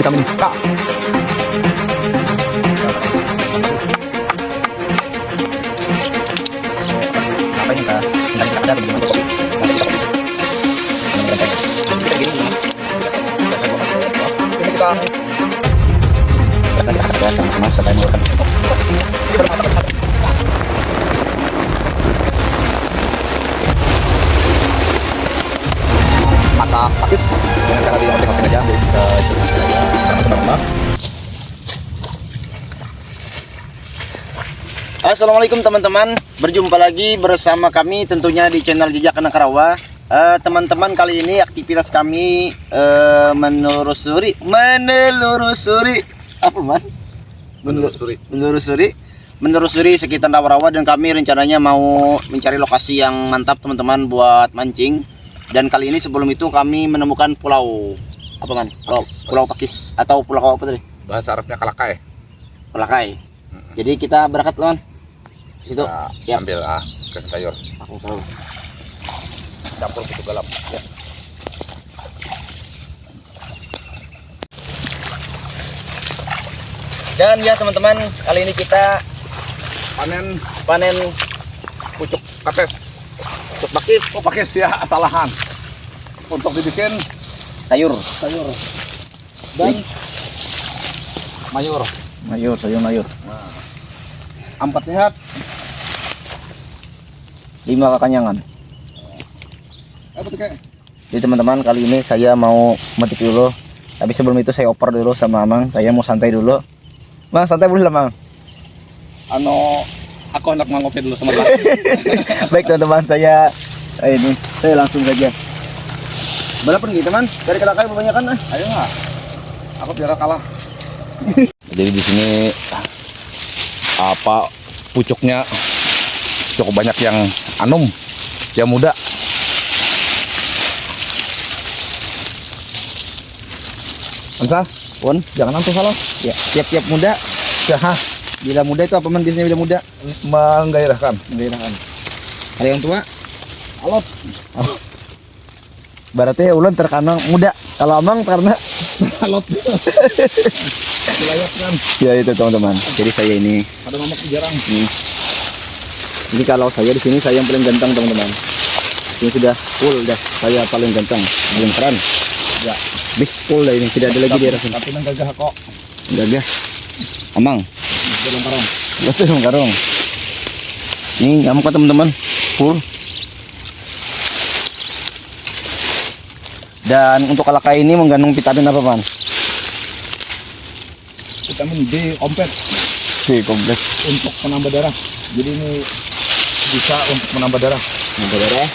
vitamin K. Apa ini kak? Tentang kita ada atau gimana? Rasa kita kerja sama-sama supaya mengeluarkan mata pakis dengan cara di otek-otek aja, ambil secukupnya aja karena teman-teman. Assalamualaikum teman-teman, berjumpa lagi bersama kami tentunya di channel Jejak Anak Rawa. Teman-teman, kali ini aktivitas kami menelusuri apa man? Menelusuri sekitar rawa-rawa, dan kami rencananya mau mencari lokasi yang mantap teman-teman buat mancing. Dan kali ini sebelum itu kami menemukan pulau apa man? Pulau Pakis atau pulau apa tadi? Bahasa Arabnya Kalakai. Pelakai. Jadi kita berangkat lawan. Situ. Nah, Siap. ambil ke sayur. Aku selalu. Campur kutu galam. Ya. Dan ya teman-teman, kali ini kita panen Pucuk kates. pucuk pakis Oh, pakai ya, salahan. Untuk dibikin sayur. Dan mayur. Sayur mayur. Ampat sehat. 5 kekanyangan. Apa tuh kayak? Jadi teman-teman, kali ini saya mau metik dulu. Tapi sebelum itu saya oper dulu sama Amang. Saya mau santai dulu. Mang, santai dulu lah Mang. Aku hendak ngopi dulu sama Bang. Baik teman-teman, saya langsung saja. Balapan gitu man, dari Kalakai kebanyakan ah. Ayo nggak? Aku biar kalah. Jadi di sini apa pucuknya cukup banyak yang yang muda. Angsa, Pon, jangan langsung salah. Ya, siap-siap muda. Ya, Bila muda itu apa man biasanya bila muda? menggairahkan. Menggairahkan. Kalau yang tua, Alot. berarti ulun terkenal muda. Kalau Amang karena Alot. Wilayah kan. ya itu teman-teman. Jadi saya ini Ada mamak jarang. Jadi kalau saya di sini saya yang paling ganteng teman-teman. Ini sudah full dah. Saya paling ganteng, paling keren. Ya. Bis full dah ini, tidak ada lagi di sini. Tapi nang gagah kok. Gagah. Amang. Dalam karung. Betul karung. Ini nyamuk teman-teman, full. Dan untuk Kalakai ini mengandung vitamin apa man? Vitamin D komplit Si kompleks. untuk menambah darah. Jadi ini bisa untuk menambah darah Darah.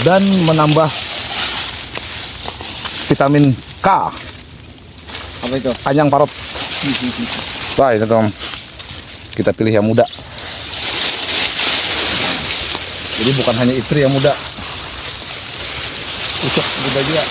dan menambah vitamin K, Apa itu? kanyang parut. Wah, itu teman. Kita pilih yang muda. Jadi bukan hanya istri yang muda, pucuk muda juga.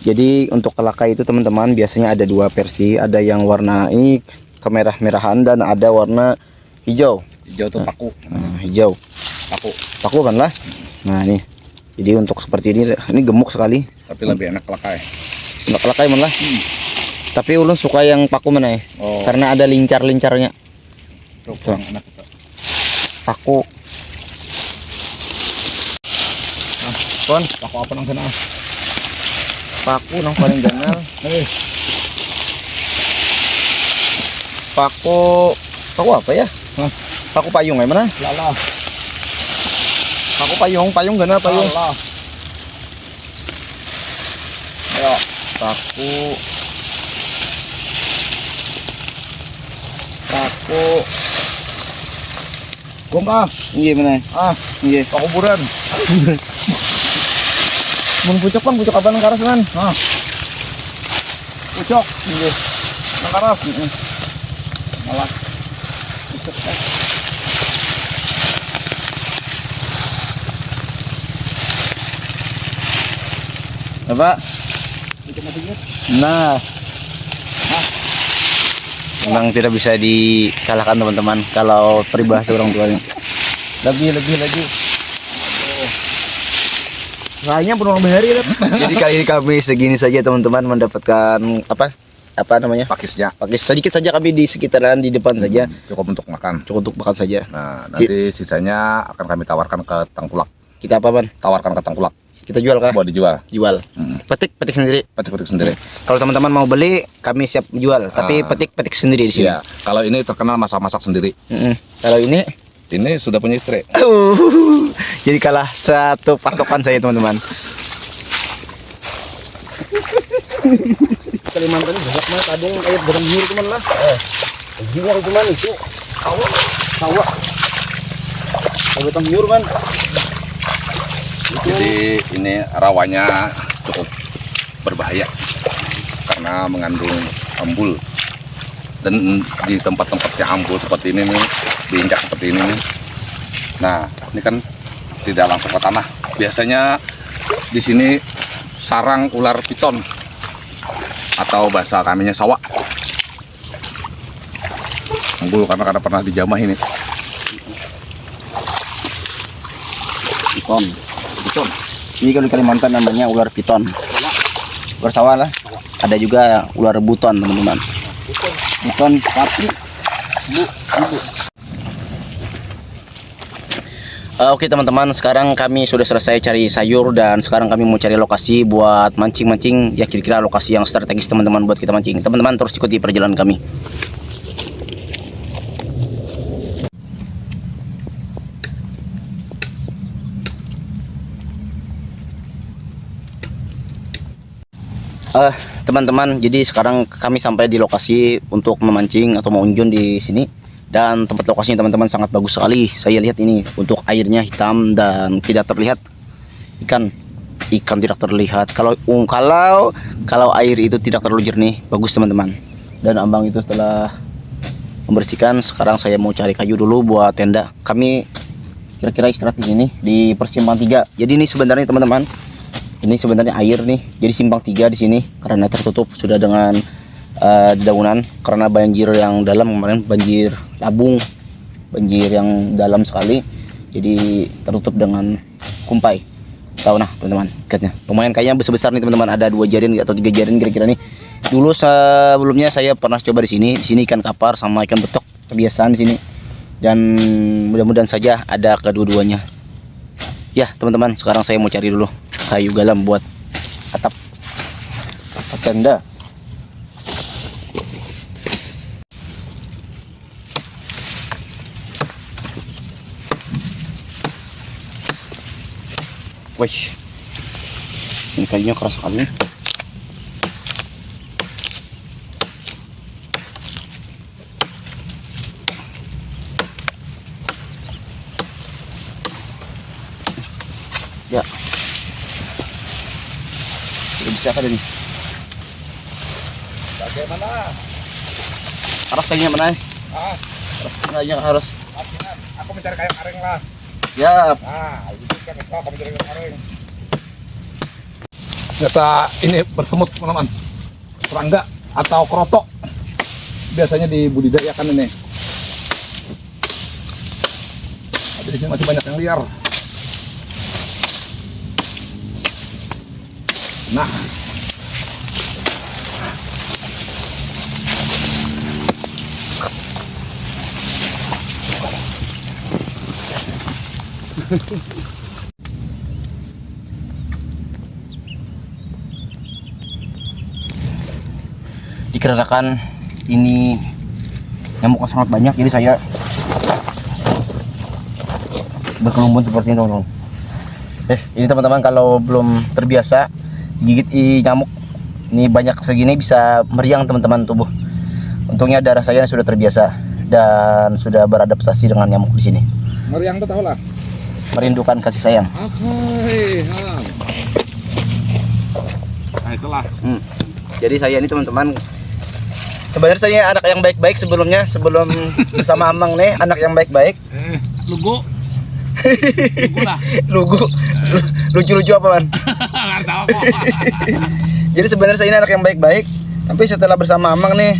Jadi untuk Kalakai itu teman-teman biasanya ada 2 versi, ada yang warna ini kemerah-merahan dan ada warna hijau. Hijau tuh paku. Hijau. Paku kan lah. Nah ini. Jadi untuk seperti ini gemuk sekali. Tapi lebih enak Kalakai. Untuk Kalakai man lah. Tapi ulun suka yang paku mana ya? Oh. Karena ada lincar-lincarnya. Tuh, kurang enak itu. Paku. Kon, Paku apa nang sana? paku nang paling ganal. Paku apa ya? Paku payung ya mana? Lala. Paku payung ganal payung. Lala. Ayo, paku Gong ah. iya mana? Ah, Iya. paku buran. Mun pucuk bang, pucuk apa nang karas man? Pucuk. Iya. Nang karas. Malah. Pucuk. Apa? Nah, memang tidak bisa dikalahkan teman-teman kalau peribahasa orang tuanya. Lagi. Kayaknya berulang bahari ya. Jadi kali ini kami segini saja teman-teman mendapatkan apa namanya? Pakisnya Pakis sedikit saja kami di sekitaran di depan saja. cukup untuk makan. Cukup untuk makan saja. Nah, nanti sisanya akan kami tawarkan ke Tengkulak. Kita apa, Ban? Tawarkan ke Tengkulak Kita jual kah? buat dijual. Jual. Petik sendiri. Petik-petik sendiri. Kalau teman-teman mau beli, kami siap jual. Tapi petik sendiri di sini. Iya. Kalau ini terkenal masak-masak sendiri. Kalau ini Ini sudah punya istri. jadi kalah satu patokan saya teman-teman. Kalimantan ini banyak banget ada yang air garam hiu teman lah. Jiwa teman itu sawah. Batang hiu kan. Jadi ini rawanya cukup berbahaya karena mengandung ambul. Dan di tempat-tempat yang ambul seperti ini nih, diinjak seperti ini nih. Nah, ini kan tidak langsung ke tanah. Biasanya di sini sarang ular piton atau bahasa kaminya sawa. Ambul karena pernah dijamah ini. Piton. Ini kalau di Kalimantan namanya ular piton. Ular sawah lah. Ada juga ular buton teman-teman. Buton sapi. Ibu. Oke teman-teman, sekarang kami sudah selesai cari sayur dan sekarang kami mau cari lokasi buat mancing-mancing. Ya kira-kira lokasi yang strategis teman-teman buat kita mancing. Teman-teman terus ikuti perjalanan kami. Teman-teman, jadi sekarang kami sampai di lokasi untuk memancing atau mengunjung di sini. Dan tempat lokasinya teman-teman sangat bagus sekali. Saya lihat ini untuk airnya hitam dan tidak terlihat ikan tidak terlihat. Kalau air itu tidak terlalu jernih, bagus teman-teman. Dan abang itu setelah membersihkan, sekarang saya mau cari kayu dulu buat tenda. Kami kira-kira istirahat di sini di persimpangan 3. Jadi ini sebenarnya teman-teman, ini sebenarnya air nih. Jadi simpang 3 di sini karena tertutup sudah dengan dedaunan karena banjir yang dalam kemarin, banjir labung, banjir yang dalam sekali. Jadi tertutup dengan kumpai. Tahu nah teman-teman, ikatnya lumayan kayaknya besar-besar nih teman-teman, ada 2 jaring atau 3 jaring kira-kira nih. Dulu sebelumnya saya pernah coba di sini ikan kapar sama ikan betok kebiasaan di sini. Dan mudah-mudahan saja ada kedua-duanya. Ya teman-teman, sekarang saya mau cari dulu kayu galam buat atap tenda. Wih, ini kayunya keras sekali. Ya, sudah bisa kan ini? Bagaimana? Keras kayunya mana? Kayunya harus. Aku mencari kayu kering lah. Ya, Itu kan kamu mencari kayu kering. Ternyata ini bersemut teman-teman. Serangga atau krotok. Biasanya dibudidayakan ini. Tapi di sini masih banyak yang liar. Nah, dikarenakan ini nyamuknya sangat banyak, jadi saya berkerumun seperti ini teman-teman. Ini teman-teman kalau belum terbiasa gigit nyamuk ini banyak segini bisa meriang teman-teman tubuh. Untungnya darah saya sudah terbiasa dan sudah beradaptasi dengan nyamuk di sini. meriang tuh tahu lah. Merindukan kasih sayang. itulah. Jadi saya ini teman-teman, sebenarnya saya anak yang baik-baik sebelum bersama Amang nih, anak yang baik-baik. Lugu. Lugu lah. Lucu-lucu apa man? Nggak tahu kok. Jadi sebenarnya saya ini anak yang baik-baik, tapi setelah bersama Amang nih,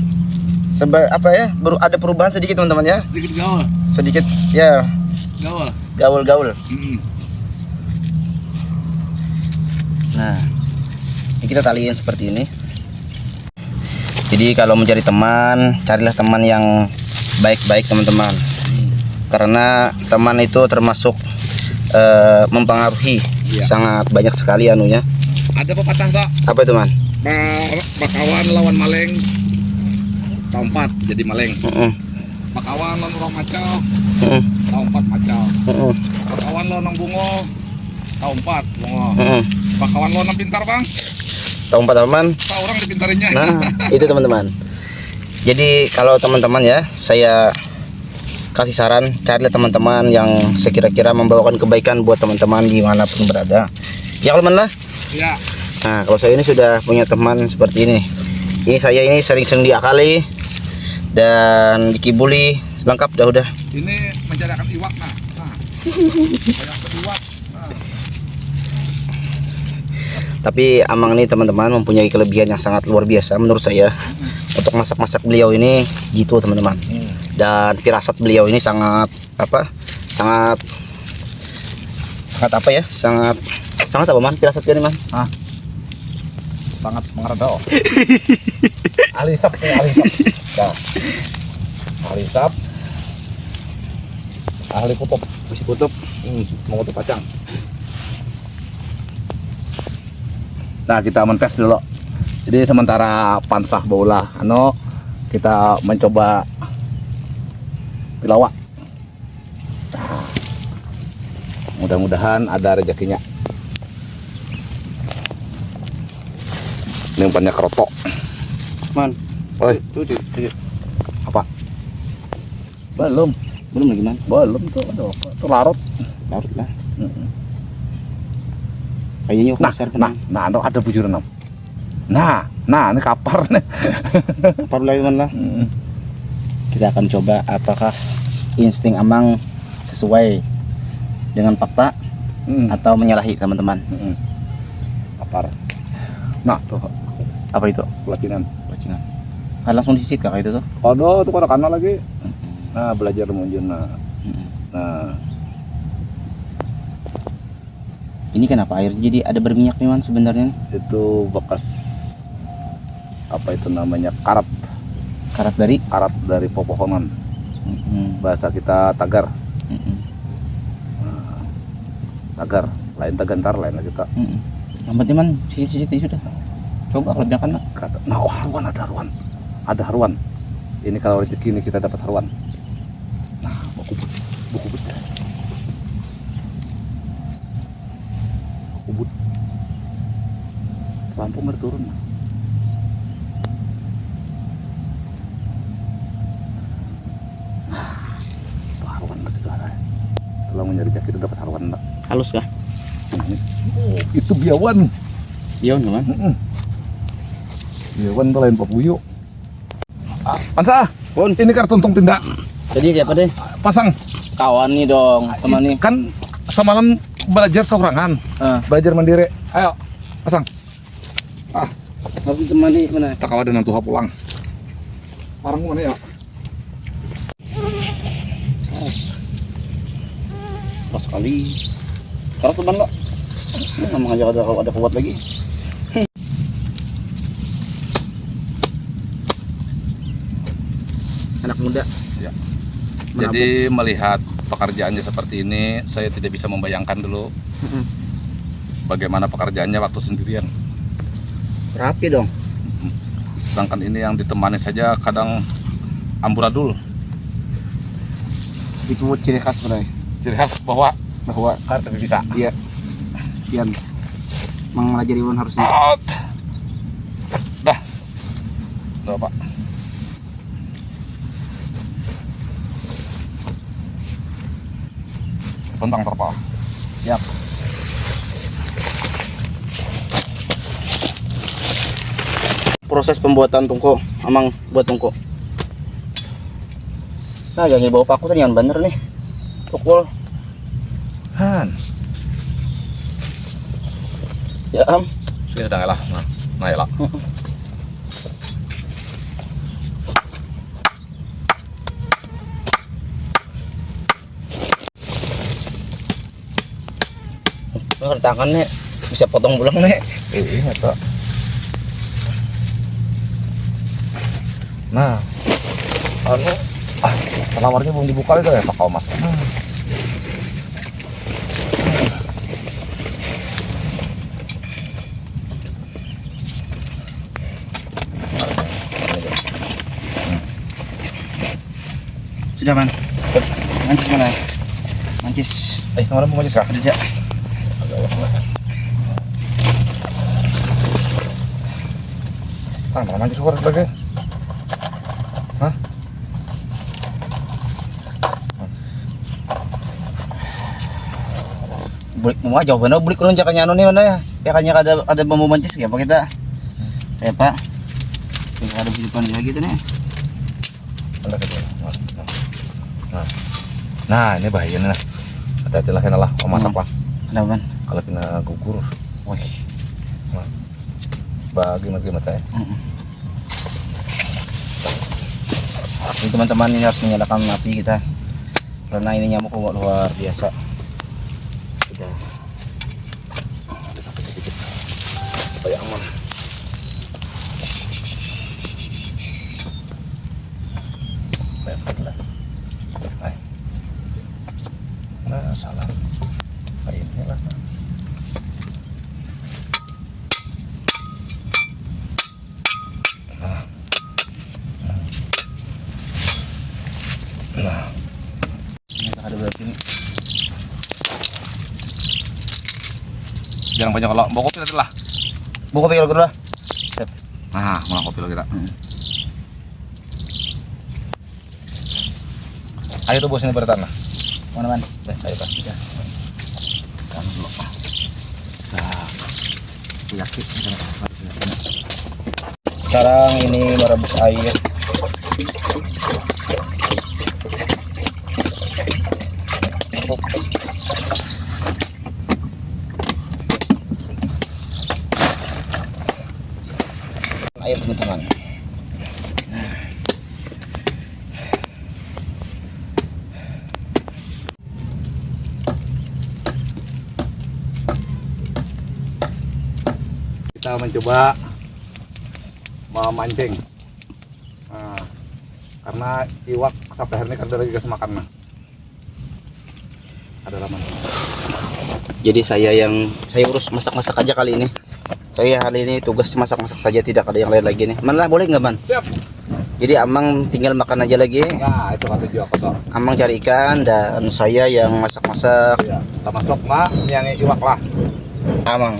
baru ada perubahan sedikit teman-teman ya. Sedikit gaul. Sedikit ya. Gaul. Nah, ini kita taliin seperti ini. Jadi kalau mencari teman, carilah teman yang baik-baik teman-teman. Karena teman itu termasuk mempengaruhi sangat banyak sekali anunya. Ada pepatah tak? Apa itu man? Bakawan lawan maleng. Tahun 4 jadi maleng. Bakawan lawan orang macau. Tahun 4 macau. Bakawan lawan bungo. Tahun 4 bungo. Bakawan lawan pintar bang. Tahun 4 teman. Tahu orang dipintarinnya. Nah, itu teman-teman. Jadi kalau teman-teman ya, saya kasih saran, carilah teman-teman yang sekira-kira membawakan kebaikan buat teman-teman dimanapun berada. Ya kalau mana? Ya. Nah, kalau saya ini sudah punya teman seperti ini. Ini saya ini sering-sering diakali dan dikibuli, lengkap udah. Ini mencari akan iwak nah. Banyak iwak. Tapi Amang ini teman-teman mempunyai kelebihan yang sangat luar biasa menurut saya. Untuk masak-masak beliau ini gitu teman-teman. Dan firasat beliau ini sangat sangat apa ya? Sangat apa man? Firasatnya ini man? Sangat mengeredau. Ahli hisap. Nah. Ahli hisap. Ahli kutub. Masih kutub. Mengutuk kacang. Nah, kita mentes dulu. Jadi sementara pansah bola kita mencoba pilawak. Nah, mudah-mudahan ada rezekinya. Ini umpannya kerotok. Man. Oi, Tuh. apa? Belum Belum lagi man. tuh. Aduh, itu larut. Larut lah. Kayaknya besar kan. Nah, ada bujur 6. Nah, ini kapar nih. Kapar lagi man lah. Kita akan coba apakah insting Amang sesuai dengan fakta atau menyalahi teman-teman. Kapar. Nah, tuh Apa itu? pelacinan. Langsung disit kah itu tuh? Aduh, tuh kono kana lagi. Nah, belajar munjun nah. Ini kenapa air jadi ada berminyak nih man sebenarnya? Itu bekas apa itu namanya karat dari pepohonan. Bahasa kita tagar. Tagar, lain tagantar, lain lagi kita. Yang penting man sisit sudah. Coba kerjakan lah. Nah, ada haruan. Ini kalau rezeki ini kita dapat haruan. Nah, buku but. Lampu nggak turun. Haruan ke situ ada. Kalau mencari rezeki kita dapat haruan enggak? Halus kah? Oh, itu biawan. Iya man. Biawan tuh lain papuyo. Ansa, ini kartuntung tindak. Jadi apa deh? Pasang. Kawan nih dong, teman nih. Kan semalam belajar seorangan, belajar mandiri. Ayo, pasang. Tapi teman nih mana? Tak kalah dengan Tuhan pulang. Parang mana ya? Pas sekali. Karat teman lo. Memang aja ada kuat lagi. Anak muda. Ya. Jadi melihat pekerjaannya seperti ini, saya tidak bisa membayangkan dulu bagaimana pekerjaannya waktu sendirian. Rapi dong. Sedangkan ini yang ditemani saja kadang amburadul. Itu ciri khas sebenarnya. Ciri khas bahwa Karat bisa. Iya. Sekian. Mempelajari pun harusnya. Dah. Tuh, Pak. Tentang terpal. Siap. proses pembuatan tungko. Amang buat tungko. Nah, jangan bawa paku tadi yang bener nih. Tukul. Han. Ya, Am. Sini dah lah. Nah, ya lah. Kalau tangannya bisa potong bulang nih. Iya, tak. Nah, pelawarnya belum dibuka itu ya, Pak Mas. Sudah, Man. Mancis mana? Mancis. Kemarin mau mancis kah? Kerja. Mana mancis suara lagi? Hah? Bulik mau aja, bener bulik ulun jakanya anu nih mana ya? Ya kanya ada bambu mancis ya, Pak kita. Ya, Pak. Ini ada hidupan dia gitu nih. Nah, ini bahayanya nah. Hati-hati lah kena lah, mau masak lah. Kenapa, Man? Kalau kena gugur, wih. Nah, bagi mata ya. Ini teman-teman, ini harus menyalakan api kita karena ini nyamuk luar biasa. Sudah. Supaya aman. Nah, salah. Ini lah. Nah, Ini ada berarti nih. jangan banyak kalau bawa kopi tadi lah. Buka pikir dulu lah. Sip. Nah, mau kopi lagi tak? Ayo tuh bos ini bertanah. Mana, Man? Ayo tak. Kan dulu. Nah. Yakin. Sekarang ini merebus air. Air, teman-teman. Kita mencoba memancing. Nah, karena iwak sampai hari ini kan lagi kasih makan nah. Ada laman. Jadi saya urus masak-masak aja kali ini. Saya hari ini tugas masak-masak saja, tidak ada yang lain lagi nih. Mana boleh nggak, Man? Siap. Jadi Amang tinggal makan aja lagi. Nah, itu kata juga aku tuh. Amang cari ikan dan saya yang masak-masak. Ya, kita masuk mak yang iwak lah. Amang.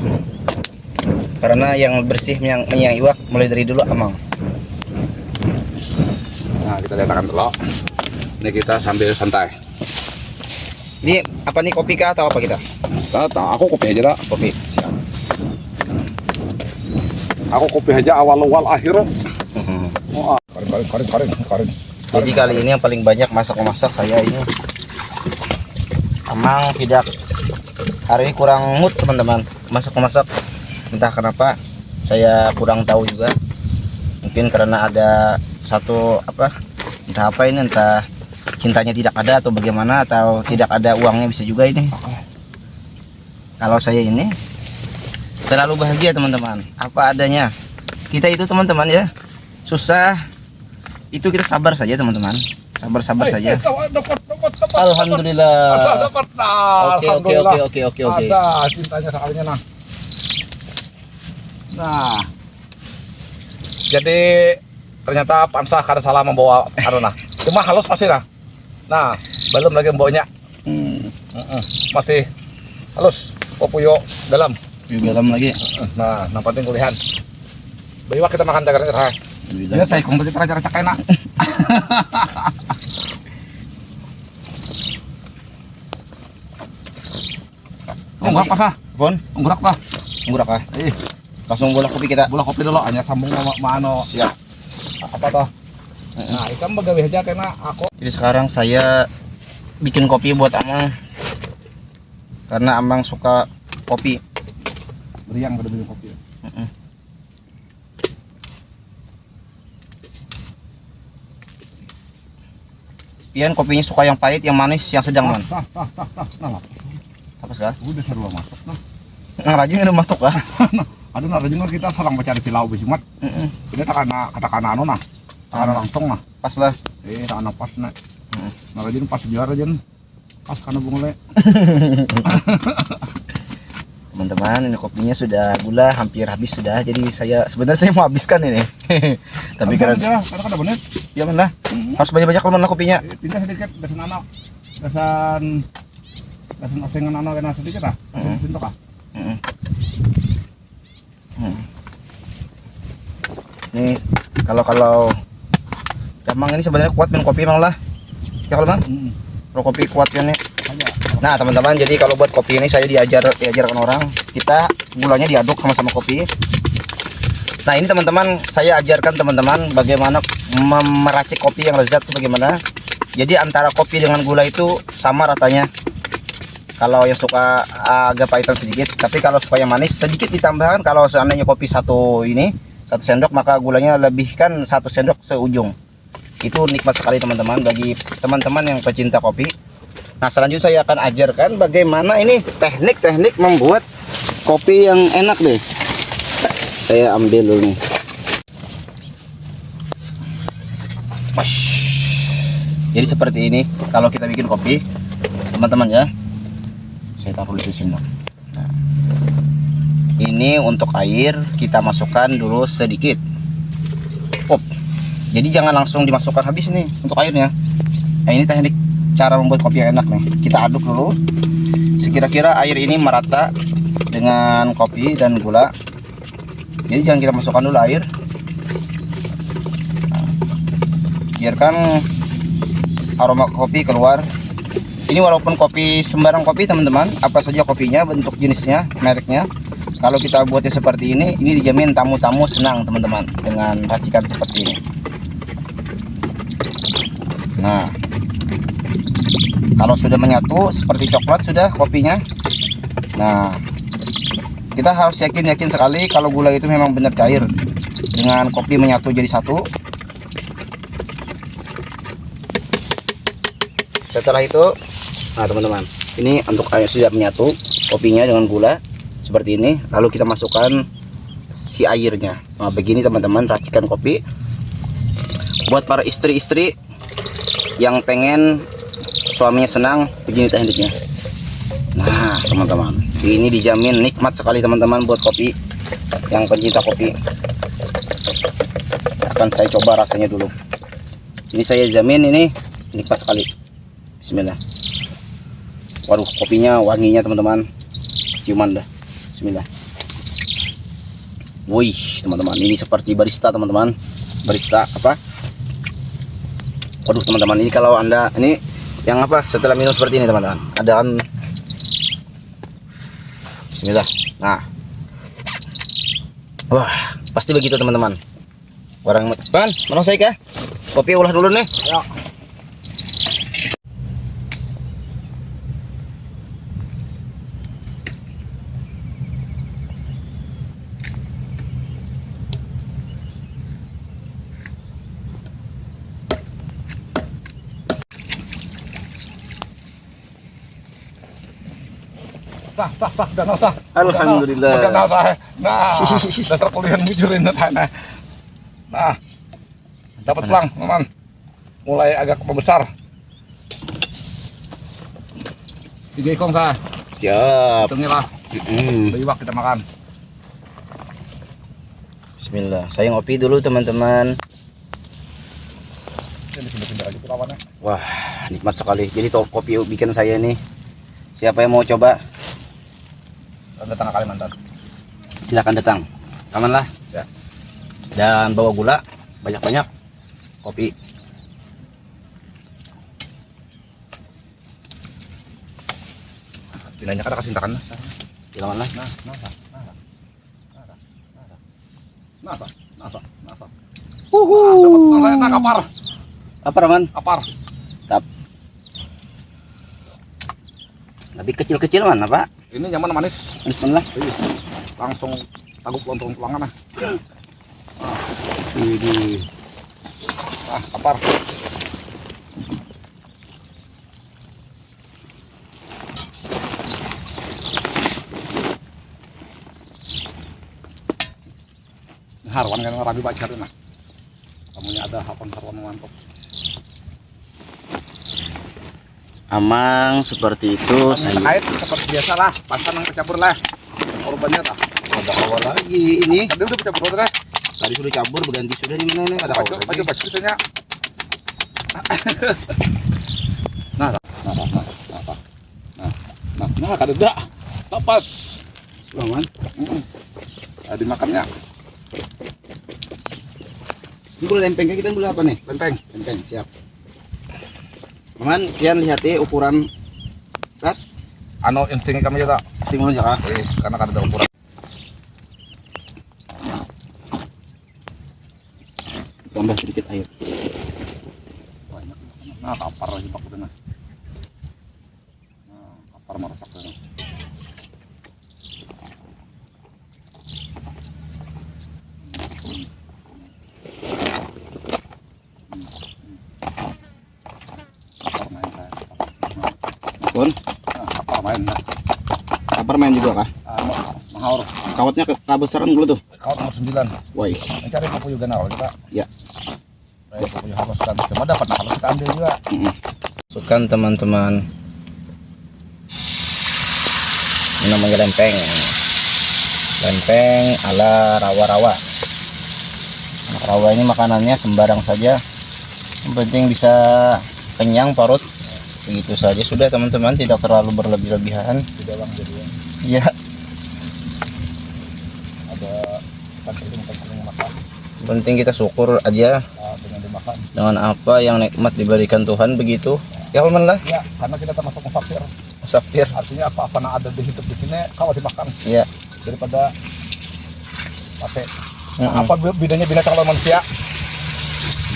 Karena yang bersih yang iwak mulai dari dulu Amang. Nah, kita letakkan dulu. Ini kita sambil santai. Ini apa nih, kopi kah atau apa kita? Aku kopi aja tak. Kopi. Siap. Aku kopi aja awal akhir. Oh, karin. Jadi kali ini yang paling banyak masak-masak saya ini. Amang tidak, hari ini kurang mood teman-teman masak-masak. Entah kenapa, saya kurang tahu juga. Mungkin karena ada satu entah apa ini, entah cintanya tidak ada atau bagaimana, atau tidak ada uangnya, bisa juga ini. Kalau saya ini selalu bahagia teman-teman, apa adanya. Kita itu teman-teman ya, susah itu kita sabar saja teman-teman, sabar saja. Dapat. Alhamdulillah. Dapat. Oke. Ada cintanya sekalinya nah. Nah, jadi ternyata Pansah kada salah membawa nah. Cuma halus masih nah. Nah, belum lagi membawanya. Masih halus. Popuyo dalam. Dalam lagi. Nah, yang penting kulihan. Bayiwa kita makan jagar cerah. Ini saya kompeti cara enak. Unggurak apa? Pon? Unggurak apa? Unggurak ah. Langsung bola kopi kita. Bola kopi dulu, hanya sambung sama ano. Siap. Apa toh? Nah, ikan bagawe aja kena aku. Jadi sekarang saya bikin kopi buat Amang. Karena Amang suka kopi. Beriang pada minum kopi. Pian kopinya suka yang pahit, yang manis, yang sedang man. Nah, Apa sih? udah seru masuk nah. Nang rajin udah masuk lah. Aduh, nah rajin kita sarang mencari pilau bisimat. Ini katakan anu nah. Takana langsung nah. Pas lah. Takana pas nah. Nah rajin pas juara rajin. Pas kana bungule. Teman-teman, ini kopinya sudah gula hampir habis sudah. Jadi sebenarnya saya mau habiskan ini. Tapi karena kada bener. ya mana? Harus banyak-banyak kalau mana kopinya. Pindah sedikit dasan anak. Dasan osengan anak kena sedikit ah. Pintu kah? Nih kalau Amang ini sebenarnya kuat minum kopi Mang lah. Ya kalau Mang? Kalau kopi kuat ya nih. Nah teman-teman, jadi kalau buat kopi ini saya diajarkan orang, kita gulanya diaduk sama-sama kopi. Nah ini teman-teman, saya ajarkan teman-teman bagaimana meracik kopi yang lezat itu bagaimana. Jadi antara kopi dengan gula itu sama ratanya. Kalau yang suka agak pahitan sedikit, tapi kalau suka yang manis sedikit ditambahkan. Kalau seandainya kopi satu sendok, maka gulanya lebihkan 1 sendok seujung. Itu nikmat sekali teman-teman bagi teman-teman yang pecinta kopi. Nah selanjutnya saya akan ajarkan bagaimana ini teknik-teknik membuat kopi yang enak deh. Saya ambil dulu nih. Jadi seperti ini kalau kita bikin kopi teman-teman ya. Saya taruh di sini. Nah, ini untuk air kita masukkan dulu sedikit. Jadi jangan langsung dimasukkan habis nih untuk airnya. Nah ini teknik cara membuat kopi yang enak nih. Kita aduk dulu sekira-kira air ini merata dengan kopi dan gula. Jadi jangan kita masukkan dulu air. Nah, biarkan aroma kopi keluar. Ini walaupun kopi sembarang kopi teman-teman, apa saja kopinya, bentuk jenisnya, mereknya, kalau kita buatnya seperti ini dijamin tamu-tamu senang teman-teman dengan racikan seperti ini. Nah kalau sudah menyatu seperti coklat sudah kopinya. Nah kita harus yakin sekali kalau gula itu memang benar cair dengan kopi menyatu jadi satu. Setelah itu, nah teman-teman, ini untuk air sudah menyatu kopinya dengan gula seperti ini. Lalu kita masukkan si airnya. Nah begini teman-teman racikan kopi buat para istri-istri yang pengen suaminya senang. Begini tekniknya. Nah teman-teman, ini dijamin nikmat sekali teman-teman buat kopi yang pencinta kopi. Akan saya coba rasanya dulu. Ini saya jamin ini nikmat sekali. Bismillah. Waduh kopinya wanginya teman-teman, ciuman dah. Bismillah. Wih teman-teman, ini seperti barista teman-teman. Barista apa? Waduh teman-teman, ini kalau anda ini yang apa setelah minum seperti ini teman-teman, ada kan. Bismillah. Nah, wah pasti begitu teman-teman. Orang pan, mana saya kah? Kopi ulah dulu nih. Ayo. Tah, danau sah. Alhamdulillah. Danau sah. Nah, dasar kuliah mujurin tanah. Nah, dapat pelang, teman. Mulai agak membesar. 3 ekong sah. Siap. Hitungnya lah. Beriwak kita makan. Bismillah. Saya ngopi dulu teman-teman. Pindah-pindah aja lawannya. Wah, nikmat sekali. Jadi kopi bikin saya nih. Siapa yang mau coba? Datang ke Kalimantan. Silakan datang. Aman lah. Ya. Dan bawa gula banyak-banyak. Kopi. Bilangnya kada kasih takan lah. Silakan lah. Nah. Nasa. Uhuh. Nah, kapar. Apa man? Kapar. Lebih kecil-kecil mana Pak? Ini nyaman manis. Manis lah. Langsung taguk lontong tulangan nah. Widih. Nah, kapar. Harwan kan rabi bacar nah. Kamunya ada hapan harwan mantap. Amang seperti itu saya. Kait seperti biasa lah, pasan yang kecabur lah. Korbannya tak. Ada awal lagi ini. Tadi udah kecabur udah. Tadi sudah cabur, berganti sudah di mana nih? Ada awal lagi. Baju biasanya. Nah, kada dak. Lepas. Selamat. Dimakannya Ini boleh lempeng kita boleh apa nih? lempeng. Lempeng siap. Teman, kalian lihat ya ukuran kat. Ano insting kami juga. Tinggal aja kah? Karena kada ada ukuran. Tambah sedikit air. Banyak. Nah, kapar lagi pak udah nah. Kapar meresap tuh. Pun, Kapar main nah. kapar main juga kah? Mahaur. Kawatnya kebesaran dulu tuh. Kawat nomor 9. Woi, Mencari papuyu ganal kita. Ya. Papuyu haruskan. Cuma dapat nah, harus kita ambil juga. masukkan teman-teman. Ini namanya lempeng. Lempeng ala rawa-rawa. Nah, rawa ini makanannya sembarang saja. Yang penting bisa kenyang perut. Begitu saja sudah teman-teman, tidak terlalu berlebih-lebihan. Di dalam jadi Ya, ada penting makan. yang penting kita syukur aja Dengan dimakan. dengan apa yang nikmat diberikan Tuhan begitu. Ya aman lah, Ya, karena kita termasuk musafir. musafir. Artinya apa-apa yang ada di hidup di sini kalau dimakan Ya. daripada pakai. Nah, apa bedanya binatang sama manusia?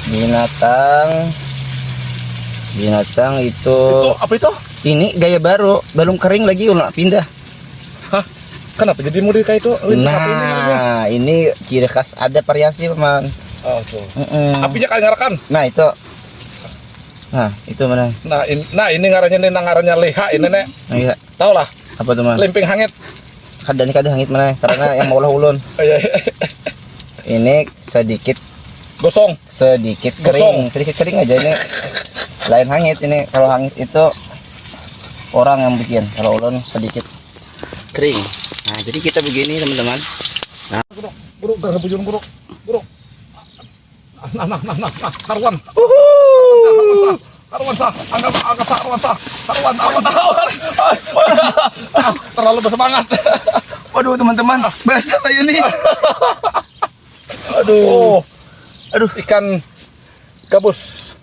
Binatang itu Itu apa itu? ini gaya baru, belum kering lagi udah pindah. Hah? Kenapa jadi murid kayak itu? Nah, ini ciri khas ada variasi teman. Oh, tuh. Apinya kayak ngarakan. Nah itu, nah itu mana? Nah, ini ngarannya leha ini nek. Iya, Tahu lah, apa teman? lempeng hangit. Kadang kadang hangit mana? Karena yang mau ulun. Ini sedikit Gosong. kering, sedikit kering aja ini. Lain hangit ini, kalau hangit itu orang yang bikin, kalau ulun sedikit kering. Nah jadi kita begini teman-teman. Buruk gak bujur buruk. Nah, karuan. Karuan sah, anggap sah, karuan awan. Terlalu bersemangat. Waduh teman-teman, basah saya nih. Aduh, ikan gabus.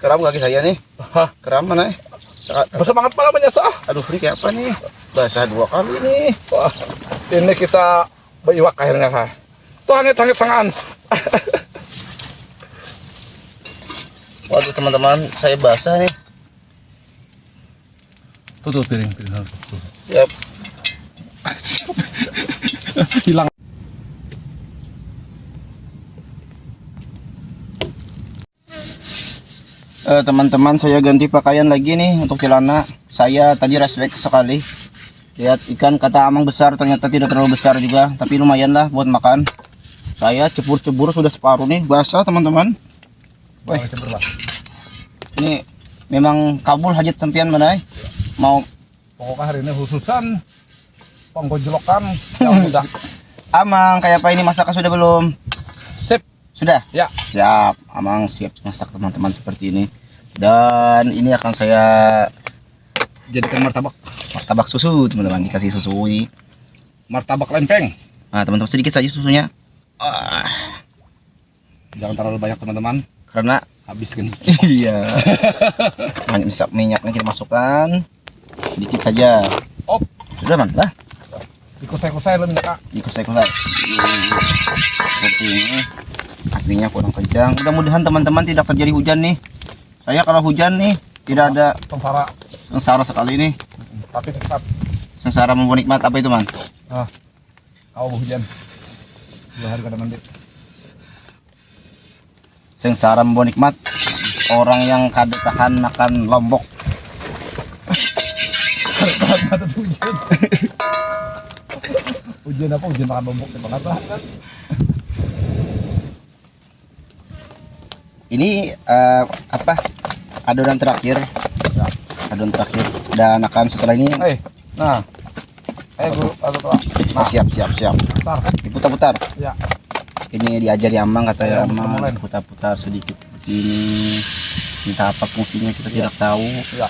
Keram kaki saya nih. Hah, Keram mana? bersemangat malah menyasah. Aduh ini kayak apa nih? Basah 2 kali nih. Wah, ini kita beriwak akhirnya kah. Tuh hangit tangan. Waduh teman-teman, saya basah nih. Tuh piring. Siap. Hilang. Teman-teman, saya ganti pakaian lagi nih untuk celana. Saya tadi respect sekali. Lihat ikan kata Amang besar, ternyata tidak terlalu besar juga, tapi lumayan lah buat makan. Saya cebur-cebur sudah separuh nih, basah teman-teman. Wih, ini memang kabul hajat sampian mana? Mau Pokoknya hari ini khususan penggojlokan yang mudah. Amang, kayak apa ini masaknya sudah belum? Sip. Sudah? Ya. Siap, Amang siap masak teman-teman seperti ini. Dan ini akan saya Jadikan martabak susu teman-teman, dikasih susui. martabak lempeng. Nah teman-teman sedikit saja susunya. Jangan terlalu banyak teman-teman, Karena habiskan. iya. Minyaknya kita masukkan sedikit saja. Op, Sudah man lah. dikusai-kusai lo minta. Dikusai-kusai. Seperti ini. anginnya kurang kencang. Mudah-mudahan teman-teman tidak terjadi hujan nih. Saya kalau hujan nih tidak ada sengsara sekali nih. Tapi tetap Sengsara membawa nikmat apa itu man? kau hujan 2 hari kada mandi. Sengsara membawa nikmat orang yang kada tahan makan lombok. Hujan. Hujan apa? Hujan makan lombok di Jakarta. Ini apa? Adonan terakhir. Adonan terakhir. Dan akan setelah ini Nah. Guru atau nah, siap. Bentar. Diputar-putar. Ya. Ini diajari Amang kata Ya, Amang, mulai. putar-putar sedikit ini. Entah apa fungsinya kita tidak tahu. Ya.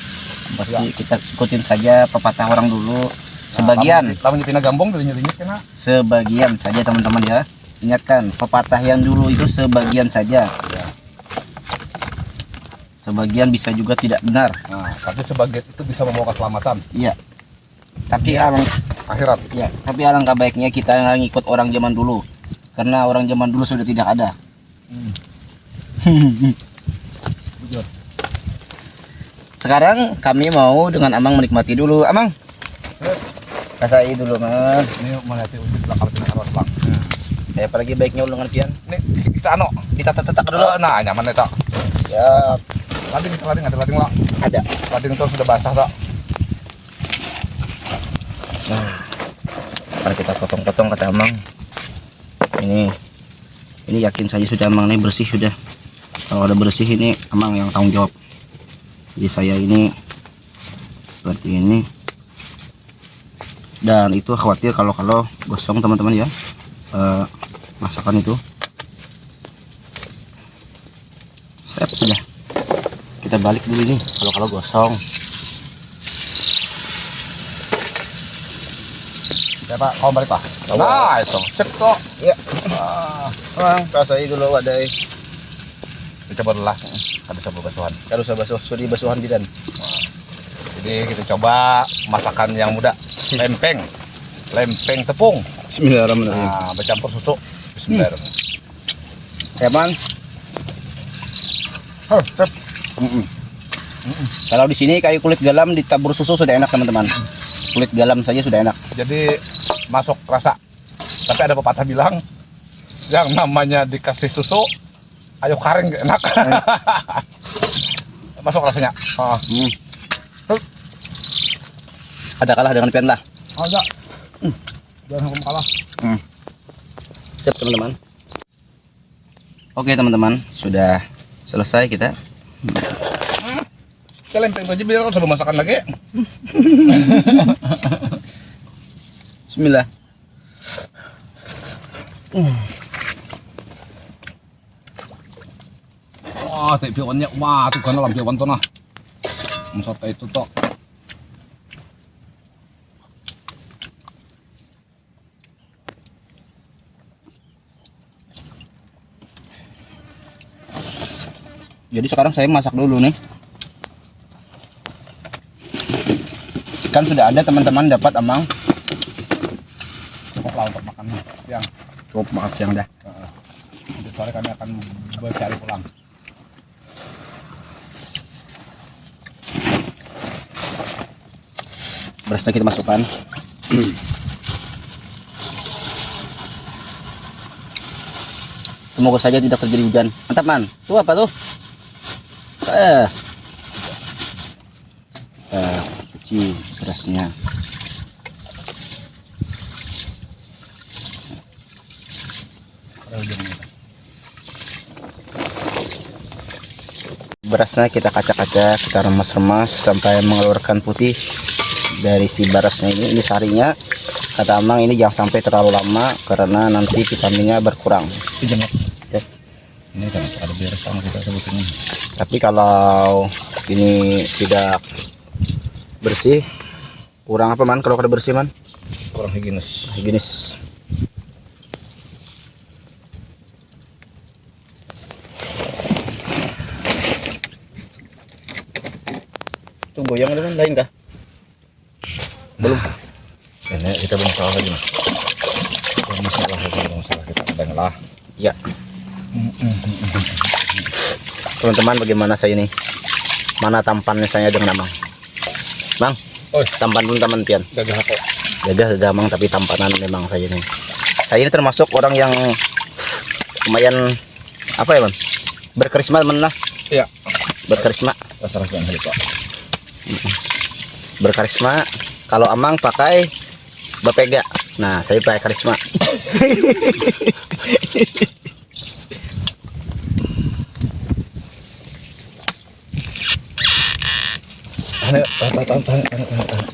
Pasti kita ikutin saja pepatah orang dulu. Sebagian, Lamun pina gambong dilinyit-linyit kena. sebagian saja teman-teman ya. Ingatkan, pepatah yang dulu itu sebagian saja. Ya. Sebagian bisa juga tidak benar. Nah, tapi sebagian itu bisa membawa keselamatan Iya. Tapi akhirat. ya, tapi alangkah baiknya kita ngikut orang zaman dulu. Karena orang zaman dulu sudah tidak ada. Jujur. Sekarang kami mau dengan Amang menikmati dulu. Amang, rasai dulu, Man. Ini melihat wujud bakal kena arwah bang. Apalagi baiknya ulungan pian. Ini kita Kita tetek dulu. nah nyaman eta. Ya, Lading ada lading lah. ada. Lading itu sudah basah tak? Nah, mari kita potong-potong kata Amang. Ini yakin saja sudah Amang ini bersih sudah. Kalau ada bersih ini Amang yang tanggung jawab. Jadi saya ini seperti ini. Dan itu khawatir kalau gosong teman-teman ya. Masakan itu. Siap sudah. Kita balik dulu ini kalau gosong. Ya Pak, kau balik Pak. Nah itu, cek kok. Ya. Amang, rasai dulu wadai. Dicoba dulu lah. Ada coba basuhan. Harus sudah basuhan bidan. Jadi kita coba masakan yang mudah. Lempeng tepung. Bismillahirrahmanirrahim. Nah, bercampur susu. Bismillahirrahmanirrahim. Ya man. Cep. Kalau di sini kayu kulit galam ditabur susu sudah enak teman-teman. Kulit galam saja sudah enak. Jadi masuk rasa. Tapi ada pepatah bilang yang namanya dikasih susu, ayo karing gak enak. Masuk rasanya. Ada kalah dengan pian lah. Ada. Jangan hukum kalah. Siap teman-teman. Oke teman-teman, sudah selesai kita. Kita lempeng aja biar kalau sebelum masakan lagi. Bismillah. Wah, tapi pionnya tuh kan dalam pion tuh nah. Maksud itu toh. Jadi sekarang saya masak dulu nih. Kan sudah ada teman-teman dapat Amang. Cukup lah untuk makan siang. Cukup makan siang dah. Nanti sore kami akan bercari pulang. Berasnya kita masukkan. Semoga saja tidak terjadi hujan. Mantap man. Tuh apa tuh? Cuci berasnya. Berasnya kita kacak-kacak, kita remas-remas sampai mengeluarkan putih dari si berasnya ini. Ini sarinya. Kata Amang ini jangan sampai terlalu lama karena nanti vitaminnya berkurang. Ini kan ada beres sama kita sebutnya. Tapi kalau ini tidak bersih, kurang apa man? Kalau kada bersih man? Kurang higienis. Higienis. Tuh goyang ada man lain kah? Belum. Ini kita belum salah lagi nih. Masalah kita ada ngalah. Ya. Teman-teman, bagaimana saya nih? Mana tampannya saya dengan Amang? Bang, Oi. tampan pun teman pian. Gagah apa? Gagah Amang, tapi tampanan memang saya nih. Saya ini termasuk orang yang lumayan apa ya, Bang? Berkarisma teman lah. Iya. Berkarisma. Rasa-rasa yang Pak. Berkarisma. Kalau Amang pakai bapega. Nah, saya pakai karisma.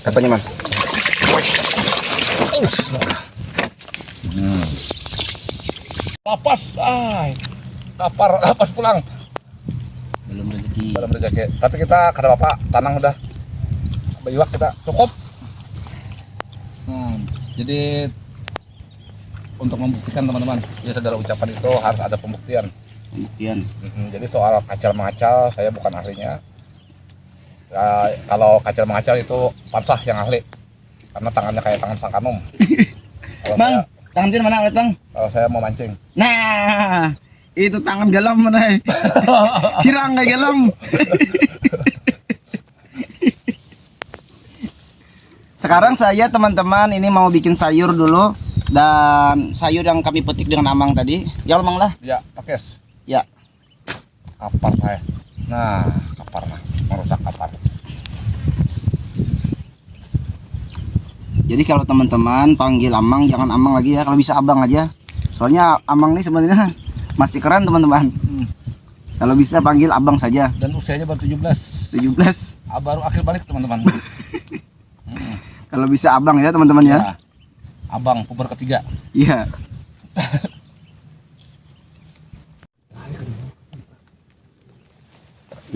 Apanya, Man? Lapas, lapas pulang. Belum rezeki. Belum rezeki. Tapi kita kada bapak tanang udah. Bayiwak kita cukup. Jadi untuk membuktikan teman-teman, ya segala ucapan itu harus ada pembuktian. Pembuktian. Jadi soal kacal mengacal saya bukan ahlinya. Ya, kalau kacal mengacal itu Pansah yang ahli, karena tangannya kayak tangan Sang Kanum. Kalau Bang, saya, tangan pian mana, Bang? kalau saya mau mancing. Nah, itu tangan galam mana? Hirang kayak galam. Sekarang saya teman-teman ini mau bikin sayur dulu, dan sayur yang kami petik dengan Amang tadi. Ya Amang lah. Ya, pakai. Ya. Kapar saya. Nah, kapar lah, merusak kapar. Jadi kalau teman-teman panggil Amang, jangan Amang lagi ya, kalau bisa Abang aja. Soalnya Amang ini sebenarnya masih keren teman-teman. Kalau bisa panggil Abang saja. Dan usianya baru 17. 17. Baru akhir balik teman-teman. Kalau bisa Abang ya teman-teman ya. Ya. Abang puber ketiga. Iya.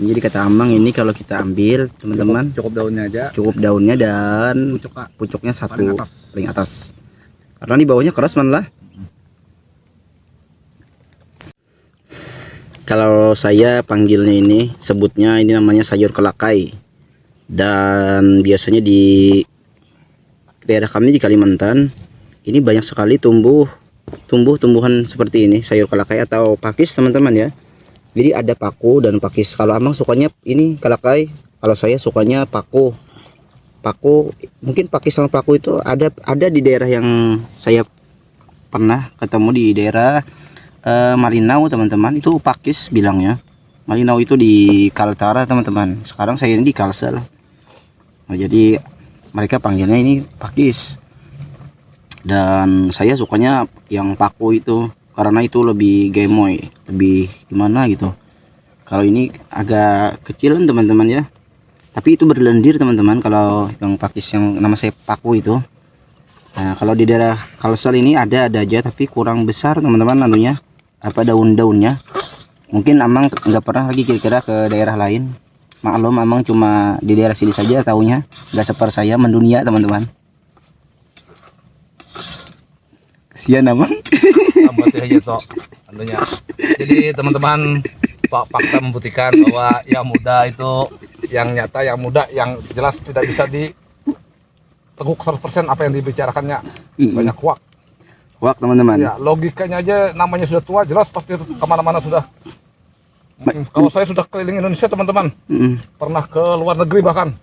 Jadi kata Amang ini kalau kita ambil teman-teman Cukup daunnya aja. cukup daunnya dan Pucuk, Kak. pucuknya Paling satu atas. paling atas. Karena di bawahnya keras man lah. Kalau saya panggilnya ini sebutnya ini namanya sayur kelakai. Dan biasanya di daerah kami di Kalimantan ini banyak sekali tumbuhan seperti ini, sayur kelakai atau pakis teman-teman ya. Jadi ada paku dan pakis. Kalau Amang sukanya ini kelakai, kalau saya sukanya paku. Mungkin pakis sama paku itu ada di daerah yang saya pernah ketemu di daerah Malinau teman-teman, itu pakis bilangnya. Malinau itu di Kaltara teman-teman. Sekarang saya ini di Kalsel. Nah, jadi mereka panggilnya ini pakis. Dan saya sukanya yang paku itu karena itu lebih gemoy, lebih gimana gitu. Kalau ini agak kecilan teman-teman ya. Tapi itu berlendir teman-teman kalau yang pakis yang nama saya paku itu. Nah, kalau di daerah Kalsel ini ada aja tapi kurang besar teman-teman anunya, apa daun-daunnya. Mungkin Amang nggak pernah lagi kira-kira ke daerah lain. Maklum Amang cuma di daerah sini saja taunya, nggak seperti saya mendunia teman-teman. Kasihan Amang. Tambah aja toh tentunya. Jadi teman-teman, Pak fakta membuktikan bahwa yang muda itu yang nyata, yang muda yang jelas tidak bisa diteguk 100% apa yang dibicarakannya. Banyak kuak. Wak teman-teman. Ya, logikanya aja namanya sudah tua, jelas pasti kemana-mana sudah. Kalau saya sudah keliling Indonesia teman-teman, pernah ke luar negeri bahkan,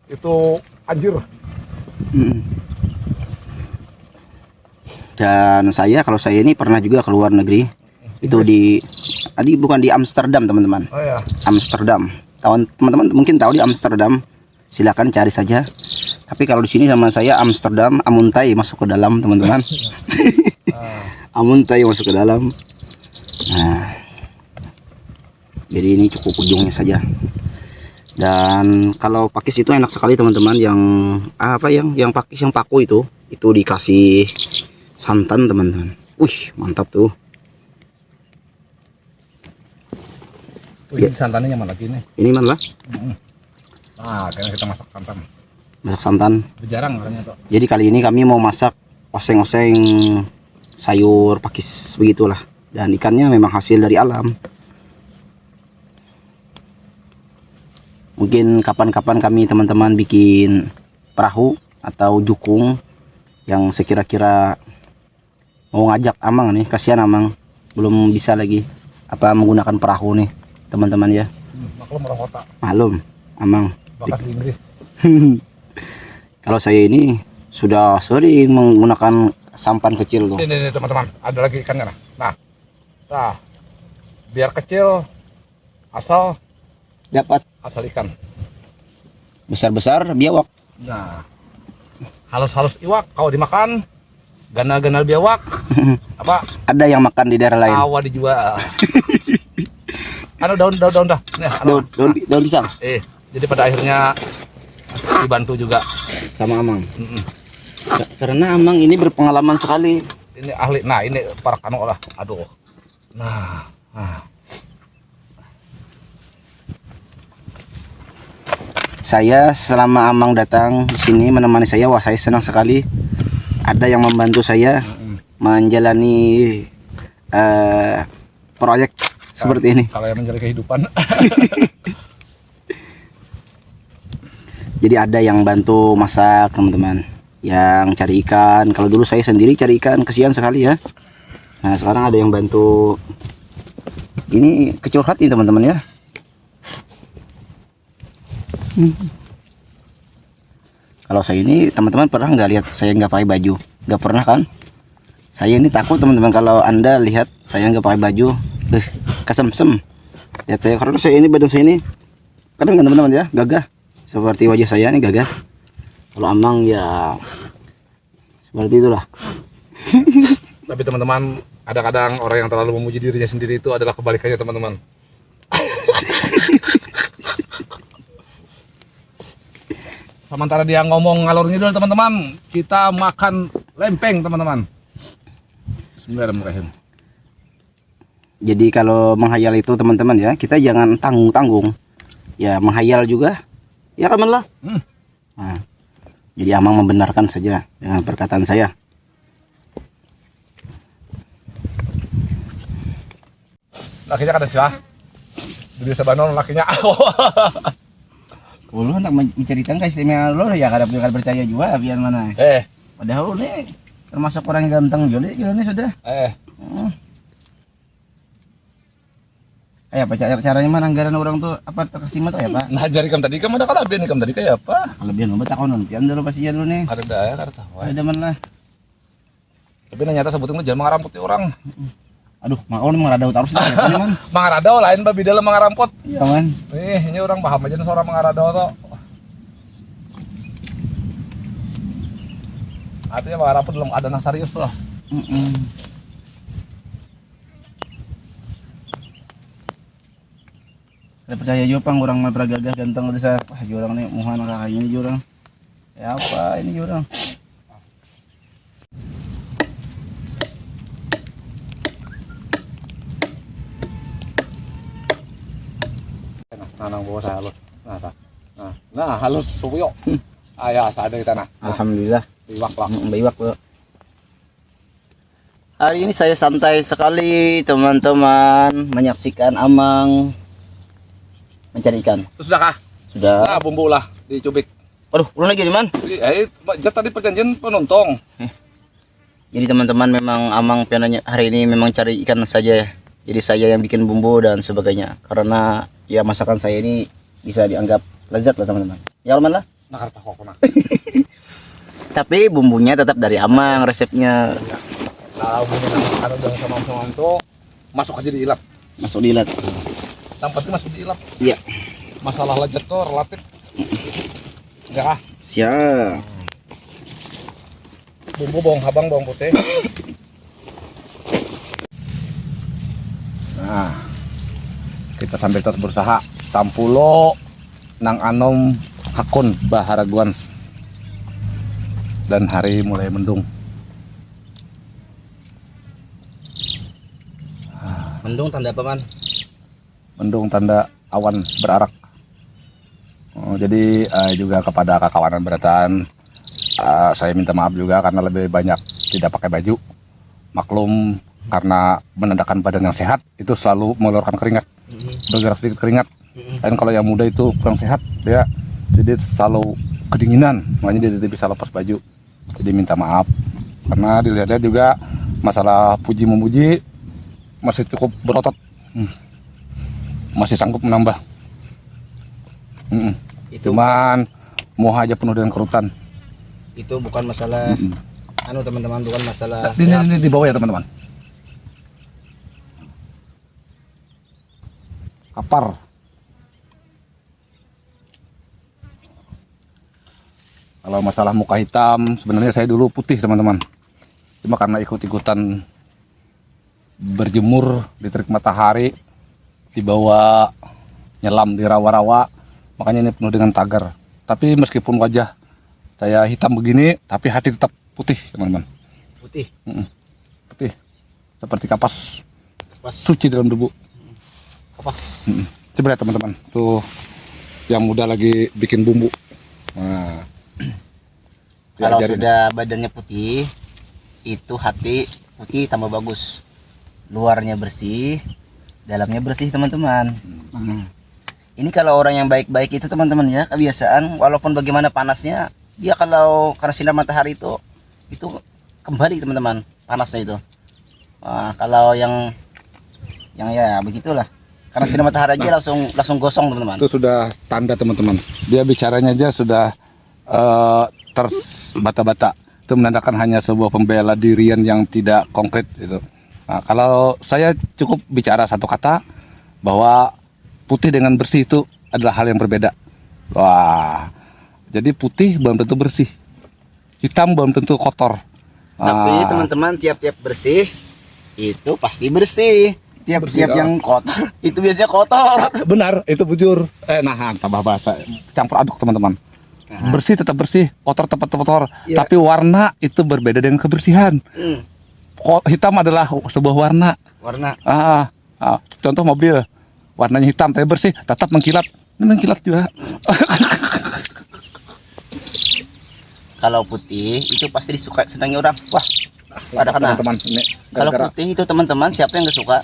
itu anjir. Dan kalau saya ini pernah juga ke luar negeri. Itu bukan di Amsterdam teman-teman. Oh ya. Amsterdam. Teman-teman mungkin tahu di Amsterdam. Silakan cari saja. Tapi kalau di sini sama saya Amsterdam, Amuntai masuk ke dalam teman-teman. Amuntai masuk ke dalam. Nah, jadi ini cukup ujungnya saja. Dan kalau pakis itu enak sekali teman-teman. Yang pakis yang paku itu dikasih santan teman-teman. Wih mantap tuh. Ini santannya nyaman lagi nih. Ini mana lah? Nah, kayaknya kita masak santan. Masak santan. Jarang katanya tuh. Jadi kali ini kami mau masak oseng-oseng sayur pakis begitulah. Dan ikannya memang hasil dari alam. Mungkin kapan-kapan kami teman-teman bikin perahu atau jukung yang sekira-kira mau ngajak Amang nih. Kasihan Amang belum bisa lagi. menggunakan perahu nih teman-teman ya. Maklum orang kota. Malum, Amang. Bakas di Inggris. Kalau saya ini sudah sering menggunakan sampan kecil tuh. Ini teman-teman, ada lagi ikannya nah. Nah, biar kecil asal Dapat ikan. besar-besar biawak. Nah, halus-halus iwak kalau dimakan, ganal-ganal biawak. Apa? Ada yang makan di daerah lain. Tawa dijual. Anu daun dah. Nih, anu. Daun pisang Jadi pada akhirnya dibantu juga. sama Amang. Karena Amang ini berpengalaman sekali. Ini ahli. Nah, ini para kanu lah. Aduh. Nah. Saya selama Amang datang di sini menemani saya, wah saya senang sekali. Ada yang membantu saya menjalani proyek seperti ini. Kalau yang menjalani kehidupan. Jadi ada yang bantu masak teman-teman, yang cari ikan. Kalau dulu saya sendiri cari ikan, kesian sekali ya. Nah sekarang ada yang bantu. Ini kecurhat nih teman-teman ya. Kalau saya ini teman-teman pernah nggak lihat saya nggak pakai baju? Nggak pernah kan? Saya ini takut teman-teman kalau anda lihat saya nggak pakai baju, kesemsem. Lihat saya karena saya ini badan saya ini kadang kan teman-teman ya gagah. Seperti wajah saya ini gagah. Kalau Amang ya seperti itulah. Tapi teman-teman, ada kadang orang yang terlalu memuji dirinya sendiri itu adalah kebalikannya teman-teman. Sementara dia ngomong ngalor ngidul teman-teman, kita makan lempeng teman-teman. Bismillahirrahmanirrahim. Jadi kalau menghayal itu teman-teman ya, kita jangan tanggung-tanggung. Ya menghayal juga. Ya kan lah. Nah, jadi Amang membenarkan saja dengan perkataan saya. Lakinya kada sih. Di Sabanon lakinya. Lu hendak menceritakan ke istimewa lo ya kada percaya juga biar mana. Padahal nih termasuk orang yang ganteng juga ini sudah. Apa caranya mana anggaran orang tuh apa terkesima tuh ya Pak? Nah jari kam tadi kam ada kalabian kam tadi kayak apa? Kelebihan lo takon nantian dulu pasti ya dulu nih. Ada daya kada tahu. Ada mana? Tapi nyata sebutin jangan mangaramput orang. Aduh, mau mengaradau terus ya man. Mangaradau lain babi dalam mangaramput. Iya man. Ini orang paham aja seorang mangaradau tuh. Artinya mangaramput belum ada yang serius loh. Saya percaya juga pang orang mah gagah ganteng udah sa. Wah, jurang nih muhan kakak ini jurang. Ya apa ini jurang? Nanang bawa saya halus. Nah halus suyo. Ayah ada di tanah. Alhamdulillah. Iwak lah. Iwak lo. Hari ini saya santai sekali teman-teman menyaksikan Amang mencari ikan. Sudah kah? Sudah. Nah bumbu lah dicubik. Aduh, ulun lagi di man. Tadi perjanjian penonton. Jadi teman-teman memang Amang penanya hari ini memang cari ikan saja ya. Jadi saya yang bikin bumbu dan sebagainya. Karena ya masakan saya ini bisa dianggap lezat lah teman-teman. Ya aman lah. Nah kata kok nah. Tapi bumbunya tetap dari Amang resepnya. Nah bumbu ada yang sama-sama itu masuk aja di ilap. Masuk diilat. Yang penting masuk di ilap. Iya. Masalah lezat tuh relatif. Enggak kah? Siap. Bumbu bawang habang bawang putih. Nah, kita sambil tetap berusaha tampulo nang anom hakun baharaguan dan hari mulai mendung. Mendung tanda apa man? Mendung tanda awan berarak. Jadi juga kepada kawan beratan saya minta maaf juga karena lebih banyak tidak pakai baju. Maklum karena menandakan badan yang sehat itu selalu mengeluarkan keringat, bergerak sedikit keringat. Dan kalau yang muda itu kurang sehat ya, jadi selalu kedinginan, makanya dia tidak bisa lepas baju. Jadi minta maaf karena dilihat juga masalah puji memuji masih cukup berotot Masih sanggup menambah. Itu Cuman muah aja penuh dengan kerutan. itu bukan masalah anu teman-teman, bukan masalah Ini di bawah ya teman-teman. Kapar. Kalau masalah muka hitam, sebenarnya saya dulu putih teman-teman. Cuma karena ikut-ikutan berjemur di terik matahari, dibawa nyelam di rawa-rawa, makanya ini penuh dengan tagar. Tapi meskipun wajah saya hitam begini, tapi hati tetap putih teman-teman. putih. Putih, seperti kapas Pas suci dalam debu. kapas. Coba lihat teman-teman, tuh yang muda lagi bikin bumbu. Nah, Kalau diajarin. sudah badannya putih, itu hati putih tambah bagus. Luarnya bersih, dalamnya bersih teman-teman. Ini kalau orang yang baik-baik itu teman-teman ya, kebiasaan walaupun bagaimana panasnya, dia kalau karena sinar matahari itu kembali teman-teman panasnya itu. Kalau yang ya begitulah. Karena sinar matahari aja langsung gosong teman-teman. Itu sudah tanda teman-teman. Dia bicaranya aja sudah terbata-bata. Itu menandakan hanya sebuah pembela dirian yang tidak konkret itu. Nah, kalau saya cukup bicara satu kata bahwa putih dengan bersih itu adalah hal yang berbeda. Wah, jadi putih belum tentu bersih, hitam belum tentu kotor. Tapi teman-teman tiap-tiap bersih itu pasti bersih. Tiap-tiap Bersih, yang kotor itu biasanya kotor. Benar, itu bujur. Nah, tambah bahasa campur aduk teman-teman. Bersih tetap bersih, kotor tetap kotor. Iya. Tapi warna itu berbeda dengan kebersihan. Hitam adalah sebuah warna. Warna. Contoh mobil, warnanya hitam tapi bersih, tetap mengkilat. Ini mengkilat juga. Kalau putih itu pasti senangi orang. Wah, ada kena. Teman-teman, ini Kalau gara-gara. putih itu teman-teman siapa yang gak suka?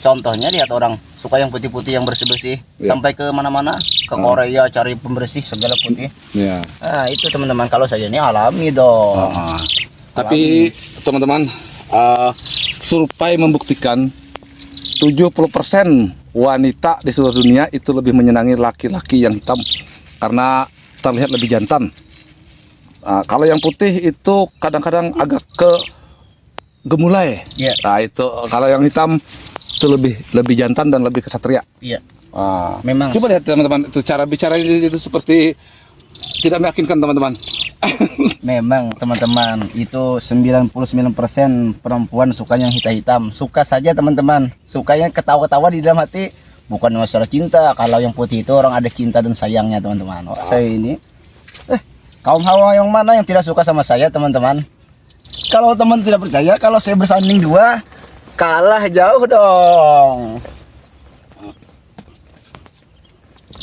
Contohnya lihat orang suka yang putih-putih yang bersih-bersih. Iya. Sampai ke mana-mana, ke Korea cari pembersih segala putih. Ya. Itu teman-teman, kalau saya ini alami dong. Tapi teman-teman, survei membuktikan 70% wanita di seluruh dunia itu lebih menyenangi laki-laki yang hitam karena terlihat lebih jantan. Kalau yang putih itu kadang-kadang agak ke gemulai. Iya. Nah, itu kalau yang hitam itu lebih jantan dan lebih kesatria. Iya. Memang. Coba lihat teman-teman, itu cara bicara itu seperti tidak meyakinkan teman-teman. Memang teman-teman, itu 99% perempuan suka yang hitam-hitam. Suka saja teman-teman, sukanya ketawa-ketawa di dalam hati. Bukan masalah cinta. Kalau yang putih itu orang ada cinta dan sayangnya teman-teman. Saya ini kaum hawa yang mana yang tidak suka sama saya teman-teman. Kalau teman tidak percaya, kalau saya bersanding dua, kalah jauh dong.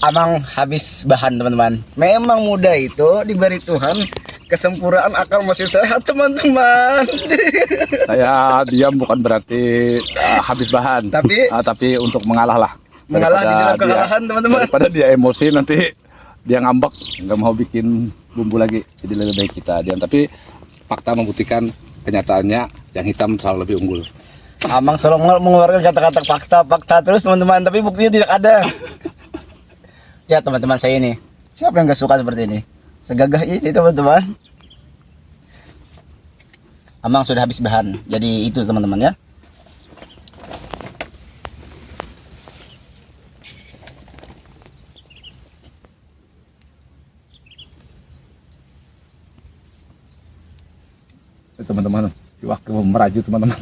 Amang habis bahan teman-teman. Memang muda itu diberi Tuhan kesempurnaan akal masih sehat teman-teman. Saya diam bukan berarti habis bahan, tapi untuk mengalah lah. Mengalah di dalam kekalahan teman-teman. Daripada dia emosi nanti dia ngambek, nggak mau bikin bumbu lagi. Jadi lebih baik kita diam. Tapi fakta membuktikan kenyataannya yang hitam selalu lebih unggul. Amang selalu mengeluarkan kata-kata fakta terus teman-teman, tapi buktinya tidak ada. Ya teman-teman, saya ini siapa yang gak suka seperti ini, segagah ini teman-teman. Amang sudah habis bahan, jadi itu teman-teman ya. Teman-teman, waktu meraju teman-teman.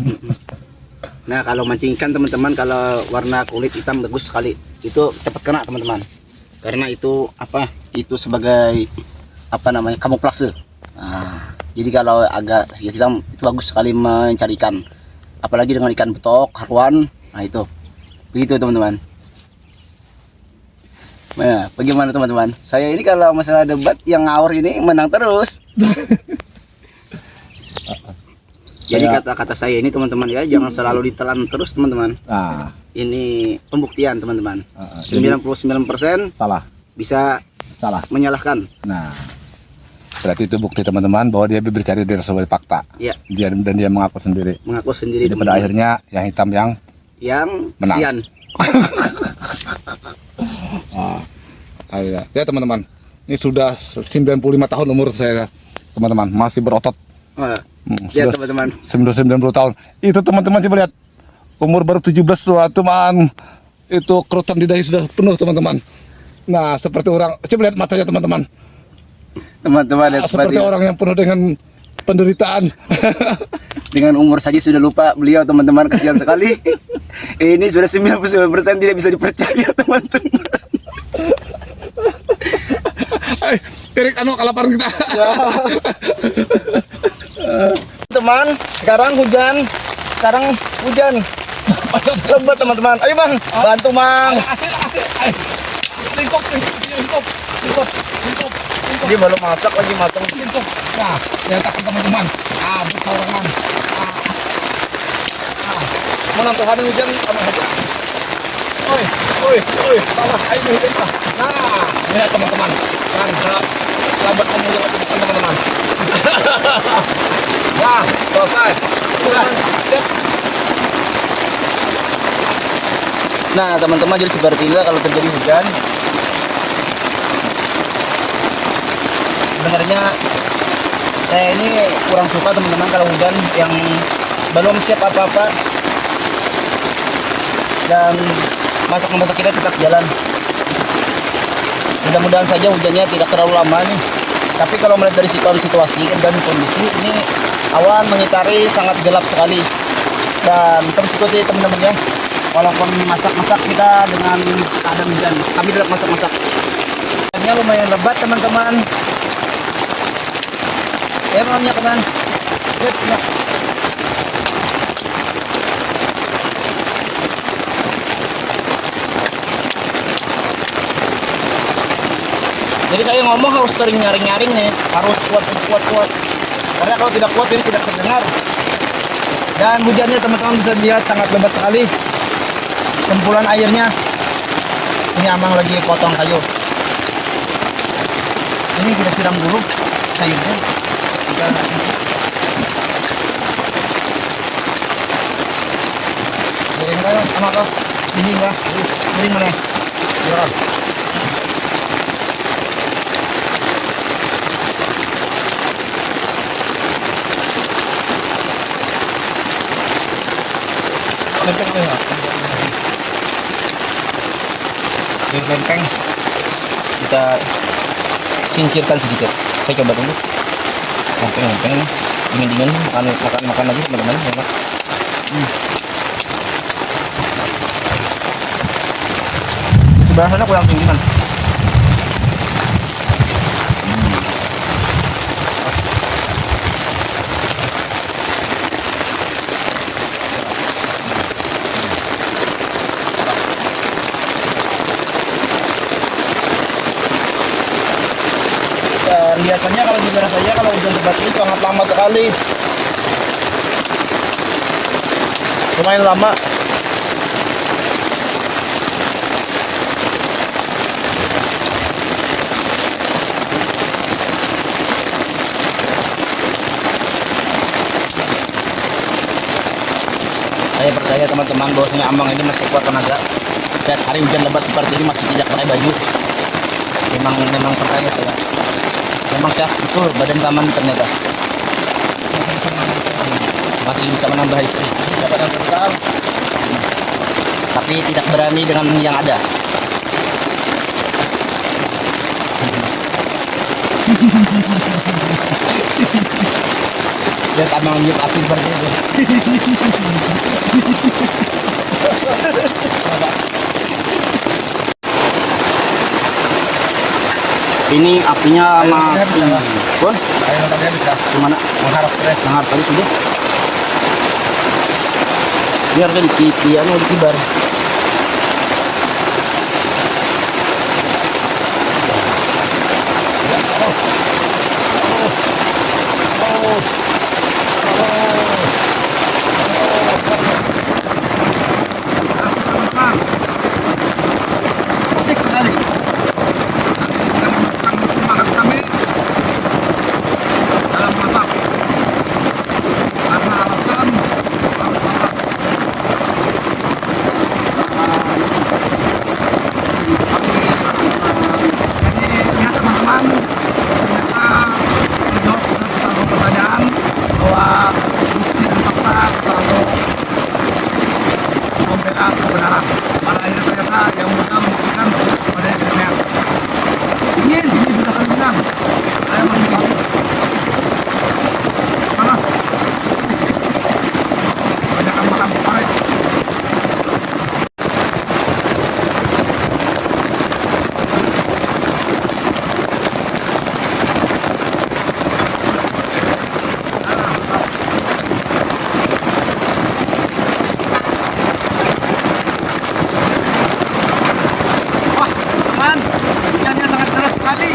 Nah, kalau mancing ikan teman-teman, kalau warna kulit hitam bagus sekali, itu cepat kena teman-teman. Karena itu itu sebagai kamuflase. Jadi kalau agak hitam itu bagus sekali mencari ikan, apalagi dengan ikan betok, haruan. Nah itu begitu teman-teman. Nah, bagaimana teman-teman, saya ini kalau masalah debat yang ngawur ini menang terus. Jadi kata-kata saya ini teman-teman ya, jangan selalu ditelan terus teman-teman. Ini pembuktian teman-teman. 99% salah, bisa salah menyalahkan. Nah, berarti itu bukti teman-teman bahwa dia bercari dari sebuah fakta. Iya. Dan dia mengaku sendiri. Mengaku sendiri. Jadi pada akhirnya yang hitam yang yang Menang. sian. Ya teman-teman, ini sudah 95 tahun umur saya teman-teman, masih berotot. Ya Sudah teman-teman. 90 tahun. Itu teman-teman coba lihat, umur baru 17 teman, itu kerutan di dahi sudah penuh teman-teman. Nah seperti orang, coba lihat matanya teman-teman. Teman-teman ya, Seperti orang yang penuh dengan penderitaan. dengan umur saja sudah lupa beliau teman-teman, kasihan sekali. Ini sudah 99% tidak bisa dipercaya teman-teman. Tirik kalaparan kita. Teman, sekarang hujan. Lebat teman-teman. Ayo Bang, bantu Bang. Lingkup. Dia belum masak lagi matang. Nah, yang takut teman-teman. Betul orang. Mana Tuhan hujan sama aja. Oi, salah, ayo hujan lah. Nah, ya teman-teman. Kan, lambat kamu jangan kebiasaan teman-teman. Nah, selesai. Sudah, siap. Nah teman-teman, jadi seperti inilah kalau terjadi hujan. Sebenarnya saya ini kurang suka teman-teman kalau hujan yang belum siap apa-apa dan masak-masak kita tetap jalan. Mudah-mudahan saja hujannya tidak terlalu lama nih. Tapi kalau melihat dari situasi dan kondisi ini, awan mengitari sangat gelap sekali. Dan terus ikuti teman-teman ya. Walaupun masak-masak kita dengan keadaan hujan, kami tetap masak-masak. Hujannya lumayan lebat teman-teman. Ya malamnya teman. Ya. Jadi saya ngomong harus sering nyaring-nyaring nih, harus kuat. Karena kalau tidak kuat ini tidak terdengar. Dan hujannya teman-teman bisa lihat sangat lebat sekali. Kumpulan airnya. Ini Amang lagi potong kayu. Ini kita siram dulu sayurnya. Miring kayu, anak kau. Ini enggak. Miring mana? Siram. Lempeng kita singkirkan sedikit. Saya coba dulu. Lempeng dingin makan lagi teman-teman. Bahasanya kurang tinggi kan. Dan biasanya kalau di daerah saya kalau hujan lebat ini sangat lama sekali, lumayan lama. Saya percaya teman-teman bahwasanya Amang ini masih kuat tenaga. Setiap hari hujan lebat seperti ini masih tidak pakai baju. Memang percaya saya. Memang sehat betul badan taman ternyata. Masih bisa menambah istri. Badan total. Tapi tidak berani dengan yang ada. Lihat Amang nyup api seperti itu. Ini apinya mati. Bon, Ayo tadi bisa kemana? mengharap stres. Mengharap kali sudah. Biar kan dikibar. Cantik sekali. Dalam masak karena alasan membela kebenaran. Pada akhirnya ternyata yang muda membuktikan pada yang ilmiah. Ini sudah saya bilang. Saya menghindari. Panas. Banyakan makan pare. Wah, teman, hujannya sangat deras sekali.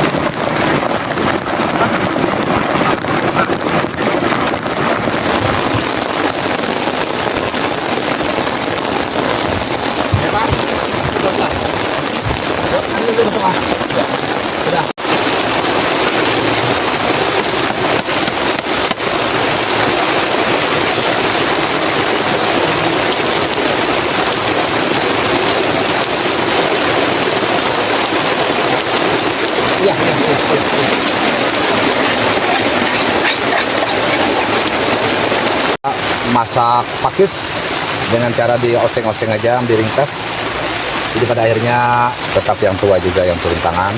Masak pakis dengan cara dioseng-oseng aja, diringkas. Jadi pada akhirnya tetap yang tua juga yang turun tangan.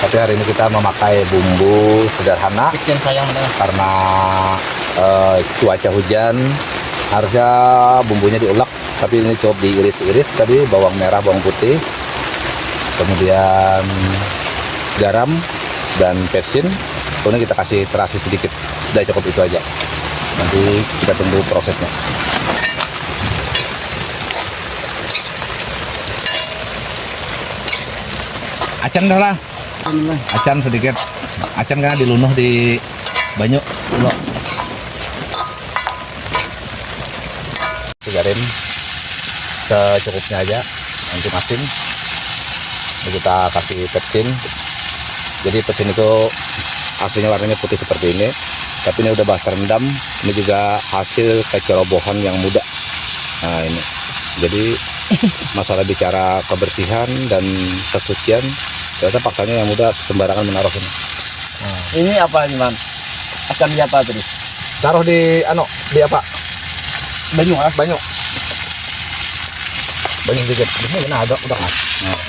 Tapi hari ini kita memakai bumbu sederhana Fiction sayang karena cuaca hujan. Harusnya bumbunya diulek, tapi ini cukup diiris-iris tadi, bawang merah, bawang putih, kemudian garam dan persin. Kemudian kita kasih terasi sedikit. Udah cukup itu aja. Nanti kita tunggu prosesnya. Acan dah lah. Acan sedikit. Acan karena dilunuh di banyu dulu. Garam secukupnya aja. Nanti masin. Ini kita kasih persin. Jadi persin itu aslinya warnanya putih seperti ini. Tapi ini udah basah rendam. Ini juga hasil kecerobohan yang muda. Nah ini. Jadi masalah bicara kebersihan dan kesucian, ternyata faktanya yang muda sembarangan menaruh ini. Nah. Ini apa nih, Man? Akan di apa tadi? Taruh di di apa? Banyu ah? Banyu. Banyu sedikit. Ini ada udah kan. Nah.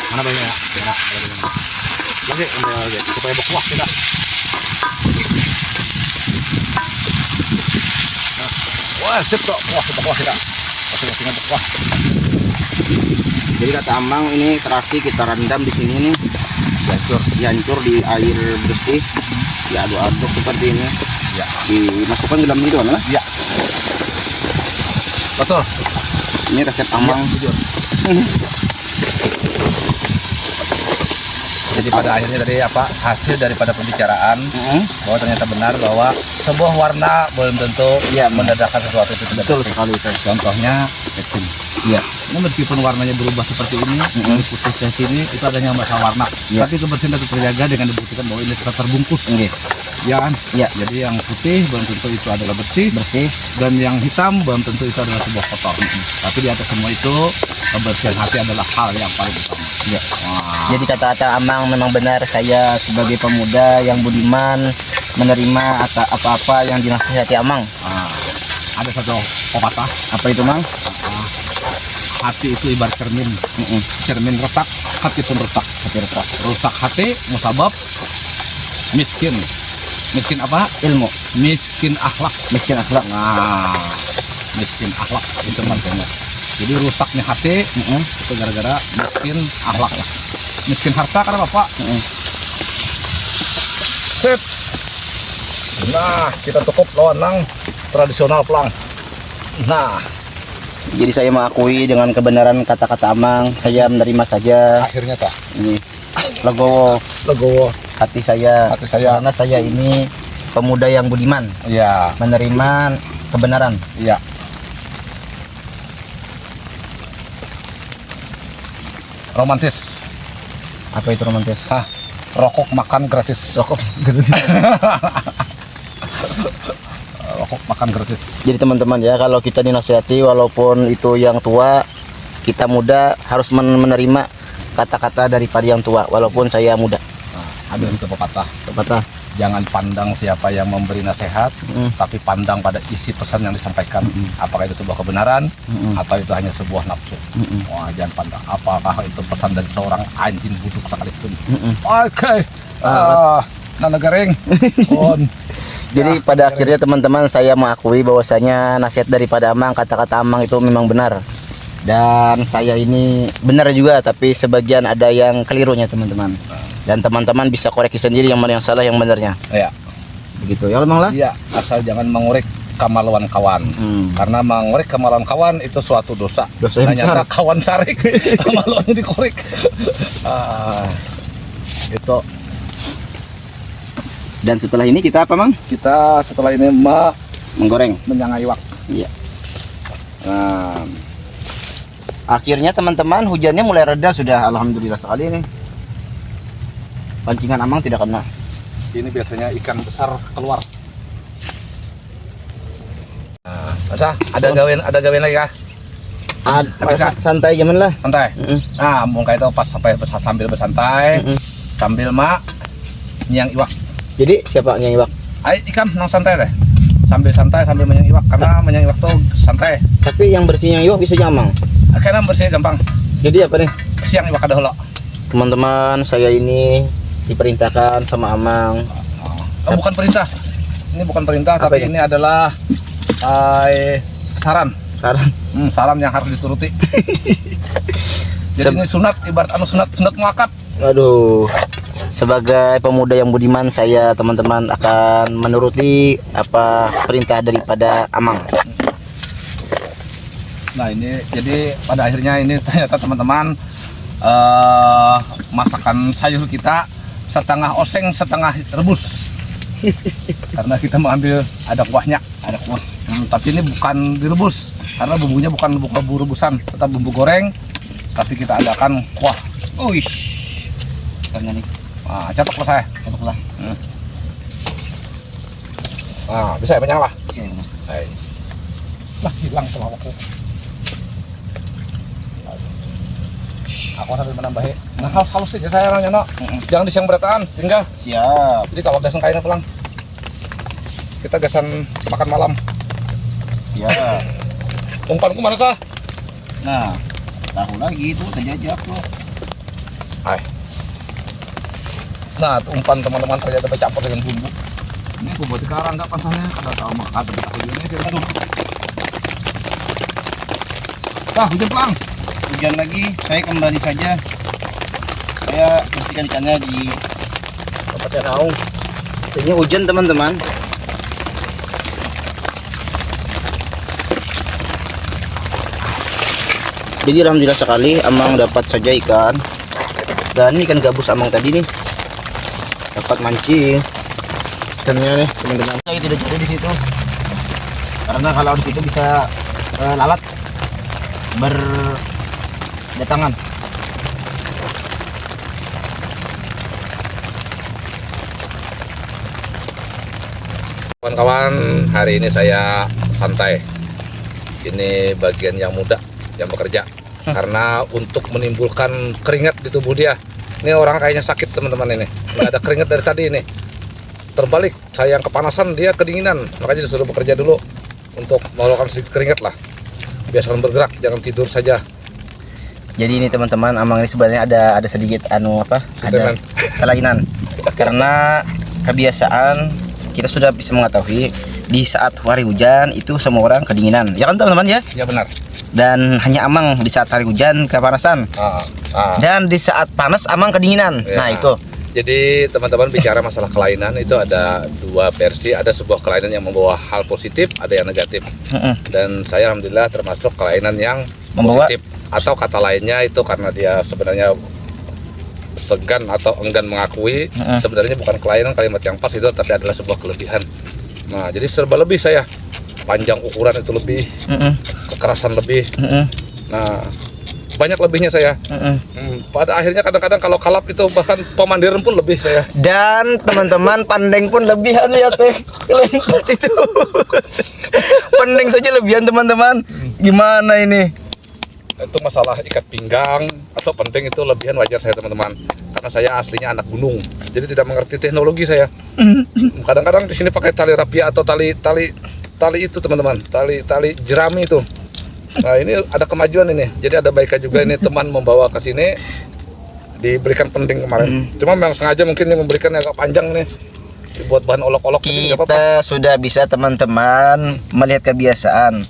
Mana banyak ya? Lagi supaya berkuah kita. Nah. Wah, sip kok. Wah, berkuah kita. Masing-masingnya berkuah. Jadi kata Amang, ini terasi kita rendam di sini nih, dihancur di air bersih, diaduk-aduk seperti ini. Ya. Dimasukkan ke dalam itu kan? Ya. Betul. Ini resep Amang. Ya, jadi pada akhirnya tadi apa hasil daripada pembicaraan bahwa ternyata benar bahwa sebuah warna belum tentu mendadakkan sesuatu itu tidak Betul bersih. sekali itu. Contohnya persin. Iya. Ini meskipun warnanya berubah seperti ini, ini putih dari sini itu adanya masalah warna. Ya. Tapi kebersihan tetap terjaga dengan dibuktikan bahwa ini tetap terbungkus. Ya kan? Ya. Jadi yang putih belum tentu itu adalah bersih, dan yang hitam belum tentu itu adalah sebuah kotor. Tapi di atas semua itu kebersihan hati adalah hal yang paling utama. Ya. Wah. Jadi kata-kata Amang memang benar, saya sebagai pemuda yang budiman menerima apa-apa yang dinasihati Amang. Ada satu pepatah. Apa itu, Mang? Hati itu ibarat cermin. Cermin retak, hati pun retak. Hati retak. Rusak hati musabab miskin. Miskin apa? Ilmu. Miskin akhlak. Miskin akhlak. Nah, miskin akhlak itu maksudnya. Jadi rusaknya hati itu gara-gara miskin akhlak. Miskin harta karena Bapak. Sip. Nah, kita cukup loanang tradisional pelang. Nah, Jadi saya mengakui dengan kebenaran kata-kata Amang, saya menerima saja. akhirnya tak Ini legowo legowo hati saya. hati saya. Karena saya ini pemuda yang budiman, Ya, menerima kebenaran. iya. Romantis. Apa itu romantis? Hah, rokok makan gratis. Rokok gratis. Rokok makan gratis. Jadi teman-teman ya, kalau kita dinasihati walaupun itu yang tua, kita muda harus menerima. kata-kata daripada yang tua walaupun saya muda. Ada itu pepatah. Pepatah. Jangan pandang siapa yang memberi nasihat, tapi pandang pada isi pesan yang disampaikan. Apakah itu sebuah kebenaran, atau itu hanya sebuah nafsu. Wah, jangan pandang. Apakah itu pesan dari seorang anjing buduk sekalipun. Oke. Nana Gareng. Jadi pada akhirnya teman-teman saya mengakui bahwasanya nasihat daripada Amang, kata-kata Amang itu memang benar. Dan saya ini benar juga, tapi sebagian ada yang kelirunya teman-teman. Dan teman-teman bisa koreksi sendiri yang mana yang salah, yang benarnya. Iya. Begitu ya Bang lah. Iya, asal jangan mengorek kemaluan kawan. Karena mengorek kemaluan kawan itu suatu dosa. Dosa yang besar. Ternyata kawan sarik, kemaluannya dikorek. Itu. Dan setelah ini kita apa Mang? Kita setelah ini Menggoreng. menyangai wak. Iya. Nah, Akhirnya teman-teman hujannya mulai reda sudah, alhamdulillah sekali ini. Pancingan Amang tidak kena. ini biasanya ikan besar keluar. Nah, masa ada gawean lagi kah? Santai jaman lah. Santai. Nah, mungkin itu pas sambil bersantai, sambil nyang iwak. Jadi siapa yang iwak? Ayo ikan nang santai deh. Sambil santai sambil menyang iwak, karena menyang iwak tuh santai. Tapi yang bersih yang iwak bisa Amang. Karena bersihnya gampang. Jadi apa nih? Siang iwak ada holo. Teman-teman, saya ini diperintahkan sama Amang. Bukan perintah. Ini bukan perintah, Apa tapi ini? ini adalah saran. Saran yang harus dituruti. Jadi ini sunat, ibarat sunat muakat. Aduh. Sebagai pemuda yang budiman, saya teman-teman akan menuruti apa perintah daripada Amang. Nah ini jadi pada akhirnya ini ternyata teman-teman masakan sayur kita setengah oseng setengah rebus. Karena kita mengambil ada kuahnya, ada kuah. Tapi ini bukan direbus karena bumbunya bukan bumbu rebusan, tetap bumbu goreng. Tapi kita adakan kuah. Uish. Karena nih. Nah, catok lah saya. Catok lah. Nah, bisa ya banyak lah. Sini. Lah hilang sama aku. Aku sambil menambahi. Nah, halus aja saya orangnya, no. Jangan disiang berataan, tinggal. Siap. Jadi kalau gasan kainnya pulang. Kita gasan makan malam. Ya. Umpanku mana sah? Nah, tahu lagi itu terjajak loh. Nah, umpan teman-teman ternyata bercampur dengan bumbu. Ini bumbu sekarang enggak pasangnya, kada tahu makan tapi aku ini kita aduh. Hujan pulang. Hujan lagi, saya kembali saja. Saya bersihkan ikannya di tempat yang naung. Ini hujan teman-teman. Jadi alhamdulillah sekali Amang dapat saja ikan. Dan ini ikan gabus Amang tadi nih. Dapat mancing. Ikannya nih teman-teman. Saya tidak jadi di situ. Karena kalau di situ bisa lalat berdatangan. Kawan-kawan, hari ini saya santai. Ini bagian yang muda yang bekerja. Karena untuk menimbulkan keringat di tubuh dia. Ini orang kayaknya sakit teman-teman ini. Nggak ada keringat dari tadi ini. Terbalik, saya yang kepanasan, dia kedinginan. Makanya disuruh bekerja dulu untuk mengeluarkan sedikit keringat lah. Biasakan bergerak, jangan tidur saja. Jadi ini teman-teman, Amang ini sebenarnya ada sedikit ada kelainan. Karena kebiasaan kita sudah bisa mengetahui di saat hari hujan itu semua orang kedinginan. Ya kan teman-teman ya? Ya benar. Dan hanya Amang di saat hari hujan kepanasan. Dan di saat panas Amang kedinginan. Ya. Nah, itu. Jadi teman-teman bicara masalah kelainan itu ada dua versi. Ada sebuah kelainan yang membawa hal positif, ada yang negatif. Dan saya alhamdulillah termasuk kelainan yang positif. Atau kata lainnya itu karena dia sebenarnya segan atau enggan mengakui. Sebenarnya bukan kelainan, kalimat yang pas itu, tapi adalah sebuah kelebihan. Nah, jadi serba lebih saya. Panjang ukuran itu lebih, kekerasan lebih. Nah, banyak lebihnya saya. Pada akhirnya kadang-kadang kalau kalap itu bahkan pemandiran pun lebih saya. Dan teman-teman pandeng pun lebihan ya teh. Itu. Pandeng saja lebihan teman-teman. Gimana ini? Itu masalah ikat pinggang atau penting itu lebihan wajar saya teman-teman, karena saya aslinya anak gunung, jadi tidak mengerti teknologi saya. Kadang-kadang di sini pakai tali rapia atau tali itu teman-teman, tali jerami itu. Nah ini ada kemajuan ini, jadi ada baiknya juga ini teman membawa ke sini, diberikan penting kemarin. Cuma memang sengaja mungkin yang memberikan agak panjang nih, dibuat bahan olok-olok. Kita sudah bisa teman-teman melihat kebiasaan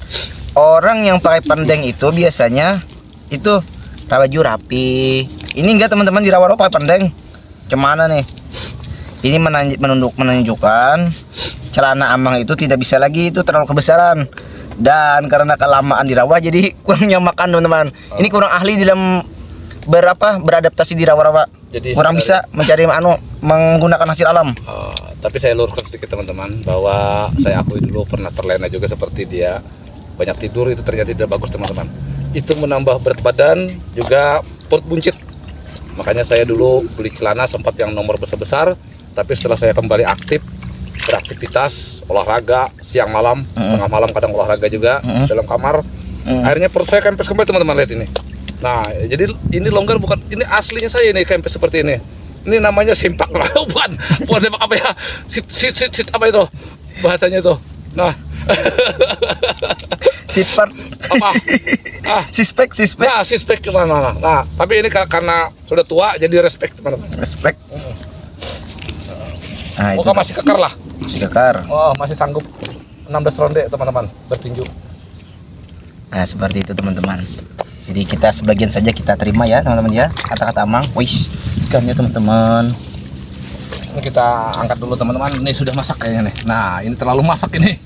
orang yang pakai pendeng itu biasanya itu baju rapi. Ini enggak teman-teman, di rawa-rawa pakai pendeng. Gimana nih? Ini menunjukkan celana Amang itu tidak bisa lagi, itu terlalu kebesaran. Dan karena kelamaan di rawa jadi kurang makan teman-teman. Ini kurang ahli dalam beradaptasi di rawa-rawa. Jadi kurang bisa mencari menggunakan hasil alam. Tapi saya luruskan sedikit teman-teman, bahwa saya akui dulu pernah terlena juga seperti dia. Banyak tidur itu ternyata tidak bagus teman-teman. Itu menambah berat badan, juga perut buncit. Makanya saya dulu beli celana sempat yang nomor besar-besar, tapi setelah saya kembali aktif beraktivitas olahraga siang malam, tengah malam kadang olahraga juga dalam kamar, akhirnya perut saya kempes kembali teman-teman, lihat ini. Nah jadi ini longgar, bukan ini aslinya saya ini kempes seperti ini. Ini namanya simpak, bukan simpak apa ya, sit apa itu bahasanya itu. Nah Sispek apa? sispek. Nah, sispek kemana? Nah, tapi ini karena sudah tua jadi respect teman-teman. Respect. Nah, Muka masih kekar lah. Masih kekar. Oh, masih sanggup 16 ronde teman-teman bertinju. Nah, seperti itu teman-teman. Jadi kita sebagian saja kita terima ya teman-teman ya, kata-kata Amang. Wih, ikannya teman-teman. Ini kita angkat dulu teman-teman. Ini sudah masak kayaknya nih. Nah, ini terlalu masak ini.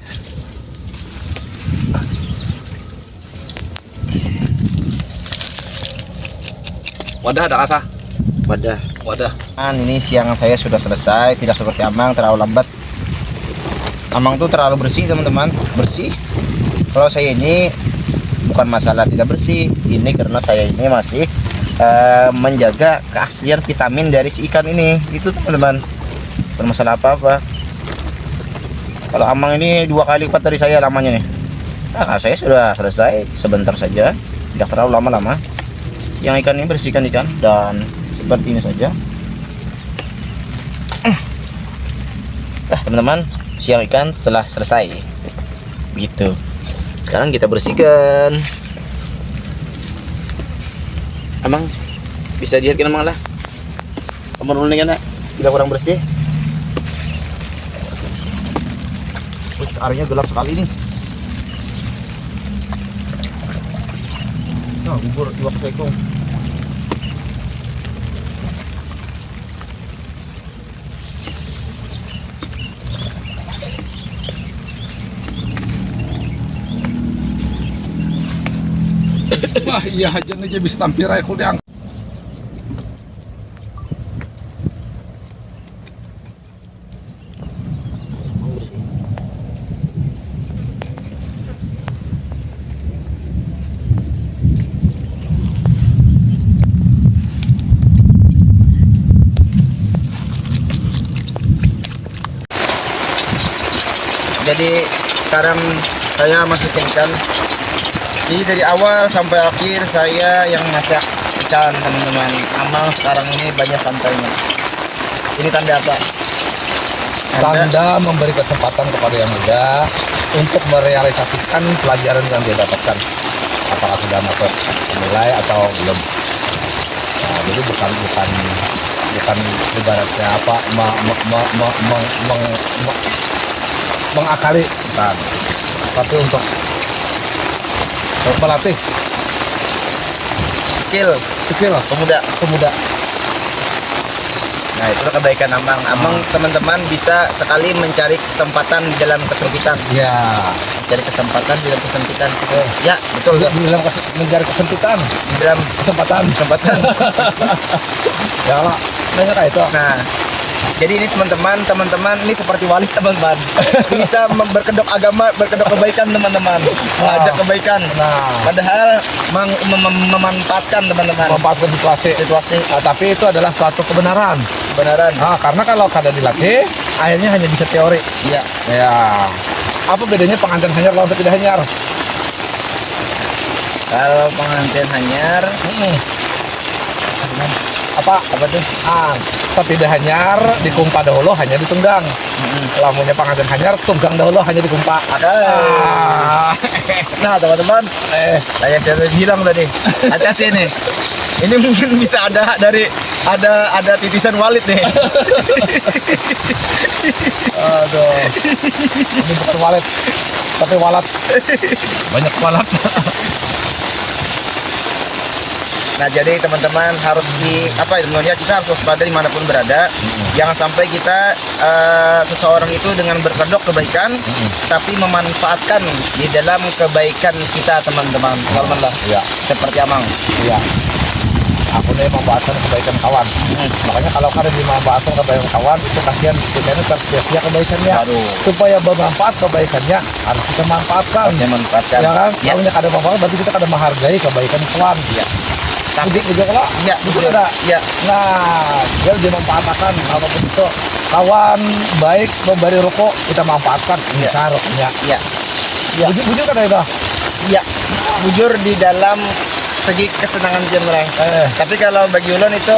Wadah ada kasah. Wadah. Ini siang saya sudah selesai, tidak seperti Amang terlalu lambat. Amang tuh terlalu bersih teman-teman, bersih. Kalau saya ini bukan masalah tidak bersih, ini karena saya ini masih menjaga keaslian vitamin dari si ikan ini, itu teman-teman. Bukan masalah apa-apa. Kalau Amang ini 2 kali lipat dari saya lamanya nih. Nah, saya sudah selesai sebentar saja, tidak terlalu lama-lama. Siang ikan ini bersihkan ikan dan seperti ini saja. Teman-teman, siang ikan setelah selesai begitu. Sekarang kita bersihkan. Amang bisa dilihatkan Amang lah, teman-teman kan tidak kurang bersih. Airnya gelap sekali nih. Nah, bubur iwak sekong. Wah, iya aja nih bisa tampil aja kalau diangkat. Jadi sekarang saya masukkan ikan. Jadi dari awal sampai akhir saya yang masak ikan teman-teman. Amang sekarang ini banyak santainya. Ini tanda apa? Tanda memberi kesempatan kepada yang muda untuk merealisasikan pelajaran yang dia dapatkan. Apakah sudah dapat nilai atau belum. Nah, jadi bukan ibaratnya apa mengakali, bukan, tapi untuk melatih skill pemuda. Nah, itu kebaikan Amang teman-teman bisa sekali mencari kesempatan di dalam kesempitan. ya Mencari kesempatan di dalam kesempitan. Ya, betul. dalam mencari kesempitan Di dalam kesempatan ya lah banyak kayak itu. Nah, jadi ini teman-teman ini seperti wali teman-teman. Bisa berkedok agama, berkedok kebaikan teman-teman. Mengajak kebaikan. Nah, Padahal memanfaatkan teman-teman. memanfaatkan situasi. Nah, tapi itu adalah suatu kebenaran. Nah, karena kalau kada dilatih, akhirnya hanya bisa teori. Iya. Ya. Apa bedanya pengantin hanyar lawan tidak hanyar? Kalau pengantin hanyar, Apa? apa tuh? Tapi di hanyar dikumpa dahulu hanya ditunggang. Lamunnya pengantin hanyar tunggang dahulu hanya dikumpa. Nah teman-teman, kayak saya bilang tadi, hati-hati nih. Ini mungkin bisa ada titisan Walid nih. Aduh. Ini bukan walet, tapi walat. Banyak walat. Nah jadi teman-teman harus sebenarnya kita harus waspada dimanapun berada. Jangan sampai kita seseorang itu dengan berkedok kebaikan, tapi memanfaatkan di dalam kebaikan kita teman-teman. Kalau Iya. seperti Amang. Iya. Aku nih memanfaatkan kebaikan kawan. Makanya kalau kalian dimanfaatkan kebaikan kawan itu kasihan kita tersia kebaikannya. Aduh. Supaya bermanfaat kebaikannya harus kita manfaatkan. Harusnya manfaatkan. Ya kan? Ya. Kalau ada manfaat berarti kita kada menghargai kebaikan kawan. Iya. Tapi Begitu kalau ya betul betul. ada. Ya. Nah, dia dimanfaatkan apapun itu. Kawan baik memberi rokok kita manfaatkan. Iya. Caranya. Ya. Ya. Bujur kan itu. Ya. Bujur di dalam segi kesenangan general. Tapi kalau bagi ulun itu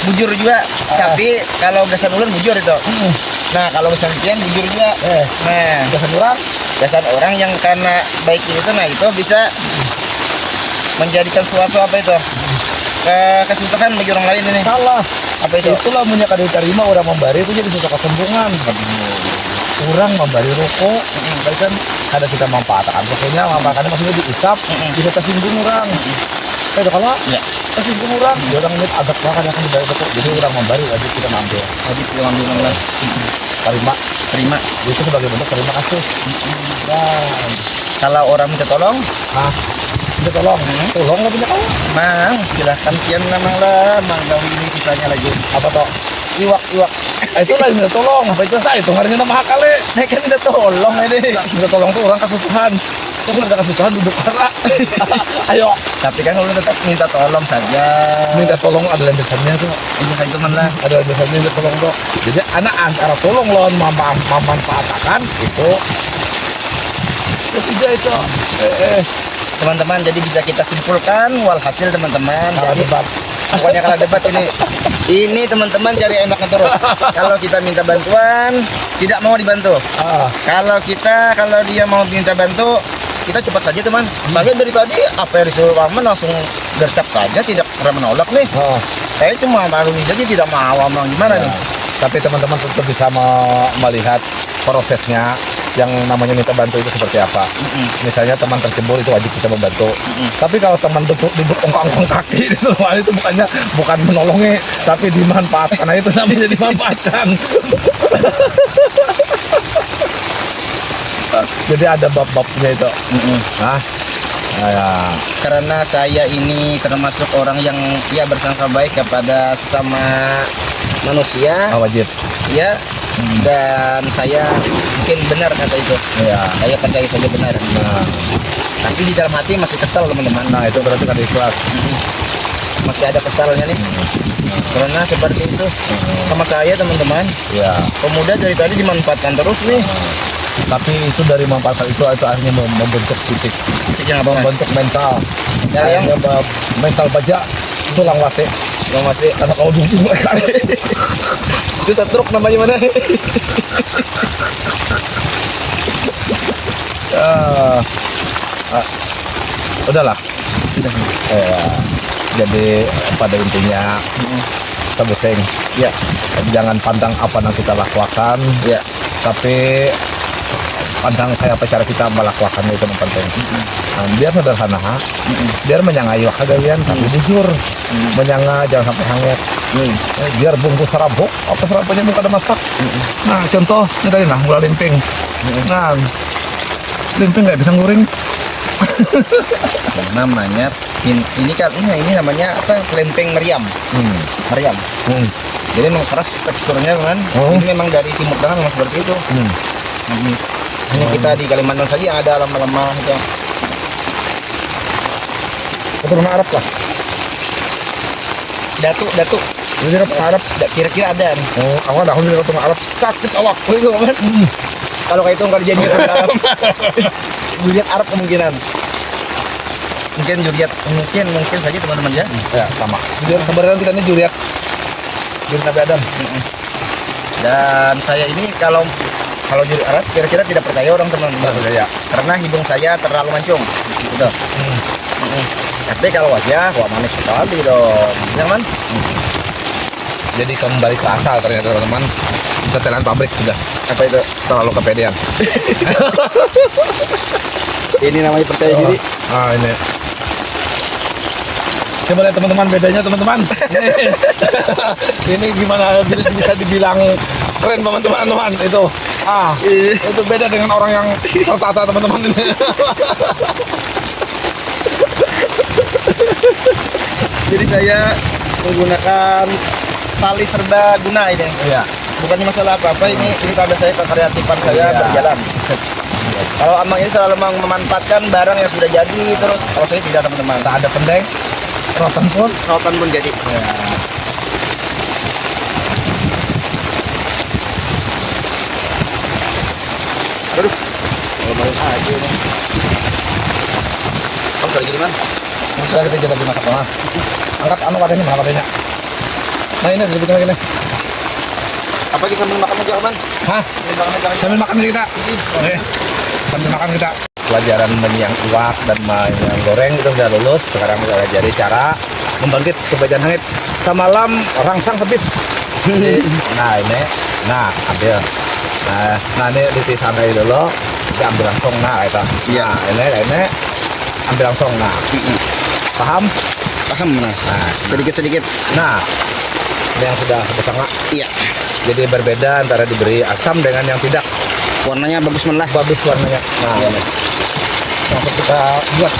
bujur juga. Tapi kalau gasan ulun bujur itu. Nah kalau gasan pian bujur juga. Nah gasan orang yang karena baik itu, nah itu bisa menjadikan suatu apa itu kesusahan bagi orang lain ini. Salah. Apa itu? Itulah punya kada diterima orang memberi itu jadi susah kesombongan. Orang memberi rokok, kan ada kita manfaatkan. Pokoknya manfaatkannya maksudnya diusap, bisa tersinggung orang. Kalau Ya. tersinggung orang, dia orang ini agak makan akan dibayar rokok. Jadi orang memberi wajib kita ambil. Wajib diambil lah. Terima. Itu sebagai bentuk terima kasih. Dan Kalau orang minta tolong, kita tolong lah punya kawan. mang silahkan pian namang lah, mang gawi ini sisanya lagi. Apa toh? Iwak. Itulah yang minta tolong. Apa itu saya? Itu harinya nama kali. Nah kan minta tolong ini. Minta tolong tuh orang kesusahan. Tuh ada kesusahan duduk karena. Ayo. Tapi kan ulun tetap minta tolong saja. Minta tolong ada landasannya tuh. Ini kan teman lah. Ada landasannya minta tolong tuh. Jadi anak antara tolong lawan memanfaatkan itu. Ketiga itu. Teman-teman, jadi bisa kita simpulkan walhasil teman-teman. Kalau Jadi debat. pokoknya kalau debat ini teman-teman cari enaknya terus. Kalau kita minta bantuan tidak mau dibantu. Kalau dia mau minta bantu, kita cepat saja teman. Saya dari tadi apa yang disuruh paman langsung gercep saja, tidak pernah menolak nih. Saya cuma maklumi saja, tidak mau Amang gimana nih. Tapi teman-teman tetap bisa melihat prosesnya yang namanya minta bantu itu seperti apa. Misalnya teman tercebur itu wajib kita membantu. Tapi kalau teman duduk ongkang-ongkang kaki itu bukan menolongnya, tapi dimanfaatkan. Nah, itu namanya dimanfaatkan. Jadi ada bab-babnya itu. Karena saya ini termasuk orang yang bersangka baik kepada sesama manusia. Wajib. Ya. Dan saya mungkin benar kata itu. Saya percaya saja benar. Tapi di dalam hati masih kesal teman-teman. Nah itu berarti kan ikhlas. Masih ada kesalnya nih. Karena seperti itu sama saya teman-teman. Pemuda dari tadi dimanfaatkan terus nih. Tapi itu dari manfaat itu akhirnya membentuk titik. Membentuk mental. Yang mental baja tulang wate. Karena kalau dukung mereka. Itu setruk namanya mana? Udahlah. Sudah. Jadi pada intinya sebuteng. Jangan pandang apa yang kita lakukan. Tapi pandang kayak apa cara kita melakukannya itu yang penting. Biar sederhana, biar menyangai kagalian tapi jujur, menyanga jangan sampai hangat. Biar bungkus serabuk, apa serabuknya bukan ada masak. Nah contoh ini tadi gula limping. Nah limping nggak bisa nguring. Namanya ini namanya apa? Lempeng meriam. Meriam. Jadi memang keras teksturnya kan. Ini memang dari Timur Tengah memang seperti itu. Ini kita di Kalimantan saja yang ada lemah-lemah itu. Keturunan Arab lah. Datuk. Ini orang Arab. Kira-kira ada nih. Awal dah dari keturunan Arab sakit awak. Itu kan? Kalau kayak itu nggak dijadikan Arab. Lihat Arab kemungkinan. Mungkin Juriat, mungkin saja teman-teman ya. Ya, sama. Juriat keberadaan kita ini Juriat. Juriat Nabi Adam. Dan saya ini kalau Juriat kira-kira tidak percaya orang teman-teman. Ya. Karena hidung saya terlalu mancung. Gitu. Tapi kalau wajah, wah manis sekali dong. Ya man? Jadi kembali ke asal ternyata teman-teman. Setelan pabrik sudah. Apa itu? Terlalu kepedean. Ini namanya percaya diri. Ah, ini. Coba lihat teman-teman bedanya teman-teman. Ini gimana bisa dibilang keren teman-teman itu. Itu beda dengan orang yang tertata teman-teman ini. Jadi saya menggunakan tali serbaguna ini. Iya. Bukannya masalah apa-apa, ini tanda saya kekreatifan saya berjalan. Kalau Amang ini selalu memanfaatkan barang yang sudah jadi, terus kalau saya tidak teman-teman. Tak ada pendek, rotan pun jadi. ya. Aduh, ngomongin aja nih. Kamu lagi di mana? Sudah kita jadi makan teman. Angkat wadahnya mana wadahnya? Nah ini lebih lagi nih. Apa kita sambil makan aja, Aman? Hah? Sambil makan kita. Oke. Sambil makan kita. Pelajaran menyiang iwak dan menyiang goreng itu sudah lulus. Sekarang kita pelajari cara membangkit kebajan hangit. Semalam rangsang habis. Nah ini, ambil. Nah ini ditisandai dulu. Kita ambil langsung. Nah itu. Iya. Nah ini ambil langsung. Nah, paham? Paham. Nah, sedikit-sedikit. Nah, ini yang sudah bersama. Iya. Jadi berbeda antara diberi asam dengan yang tidak. Warnanya bagus malah. Bagus warnanya. Nah, ini. Langsung kita buat.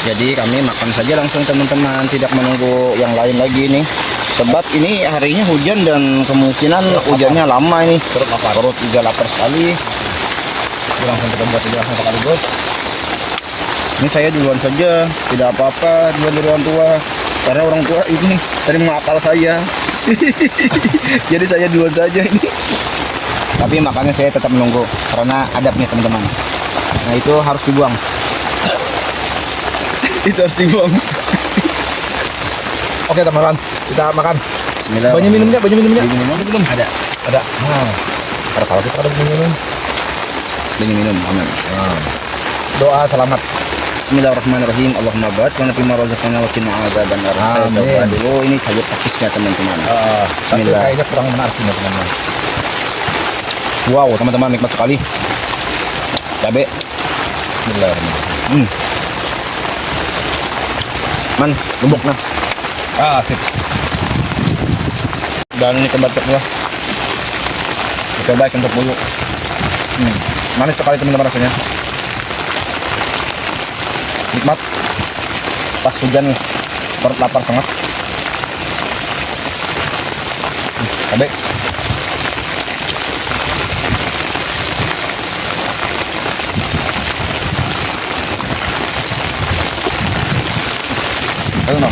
Jadi kami makan saja langsung teman-teman, tidak menunggu yang lain lagi nih. Sebab ini harinya hujan dan kemungkinan hujannya lama ini. Perut juga lapar sekali. Jadi langsung kita buat ini langsung sekaligus. Ini saya duluan saja, tidak apa-apa duluan dari orang tua. Karena orang tua ini dari mengakal saya. Jadi saya duluan saja ini. Tapi makannya saya tetap menunggu karena adabnya teman-teman. Nah itu harus dibuang. Itu harus dibuang. Oke teman-teman, kita makan. Bismillah. Banyak minumnya, banyak minumnya. Minum? Ada. Nah, kalau kita ada minum. Banyak minum, aman. Nah, doa selamat. Bismillahirrahmanirrahim. Allahumma barik wa nafi ma razaqtana wa qina adzabannar. Saya Amin. coba dulu ini sayur pakisnya teman-teman. Tapi Bismillah. kayaknya kurang menarik ini teman-teman. Wow, teman-teman nikmat sekali. Cabe. Bismillahirrahmanirrahim. Man, lembok nah. Sip. Dan ini kebacoknya. Terbaik untuk buyuk. Manis sekali teman-teman rasanya. Nikmat. Pas hujan nih. Perut lapar sangat. Cabe. Ayo no.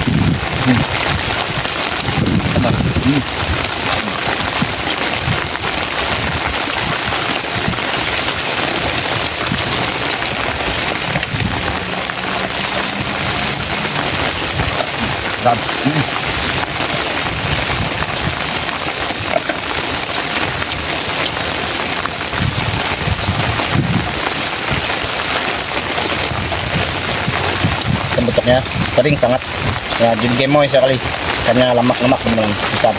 Bentuknya kering sangat ya, jadi gemoy sekali karena lemak-lemak teman-teman besar.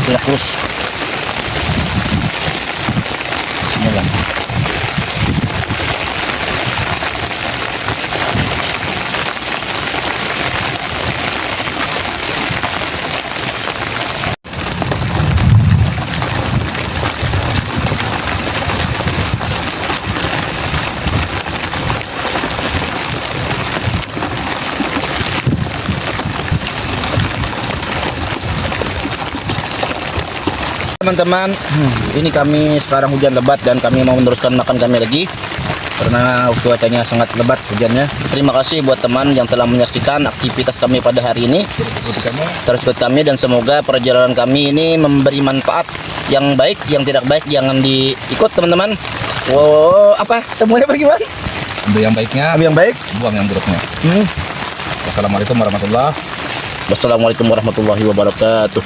Tidak terus. Bismillah. Teman-teman, ini kami sekarang hujan lebat dan kami mau meneruskan makan kami lagi. karena cuacanya sangat lebat hujannya. Terima kasih buat teman yang telah menyaksikan aktivitas kami pada hari ini. Terus ikut kami dan semoga perjalanan kami ini memberi manfaat. Yang baik, yang tidak baik jangan diikut teman-teman. Wow, apa? Semuanya bagaimana? Ambil yang baiknya, Ambil yang baik, buang yang buruknya. Wassalamualaikum warahmatullahi Wassalamualaikum warahmatullahi wabarakatuh.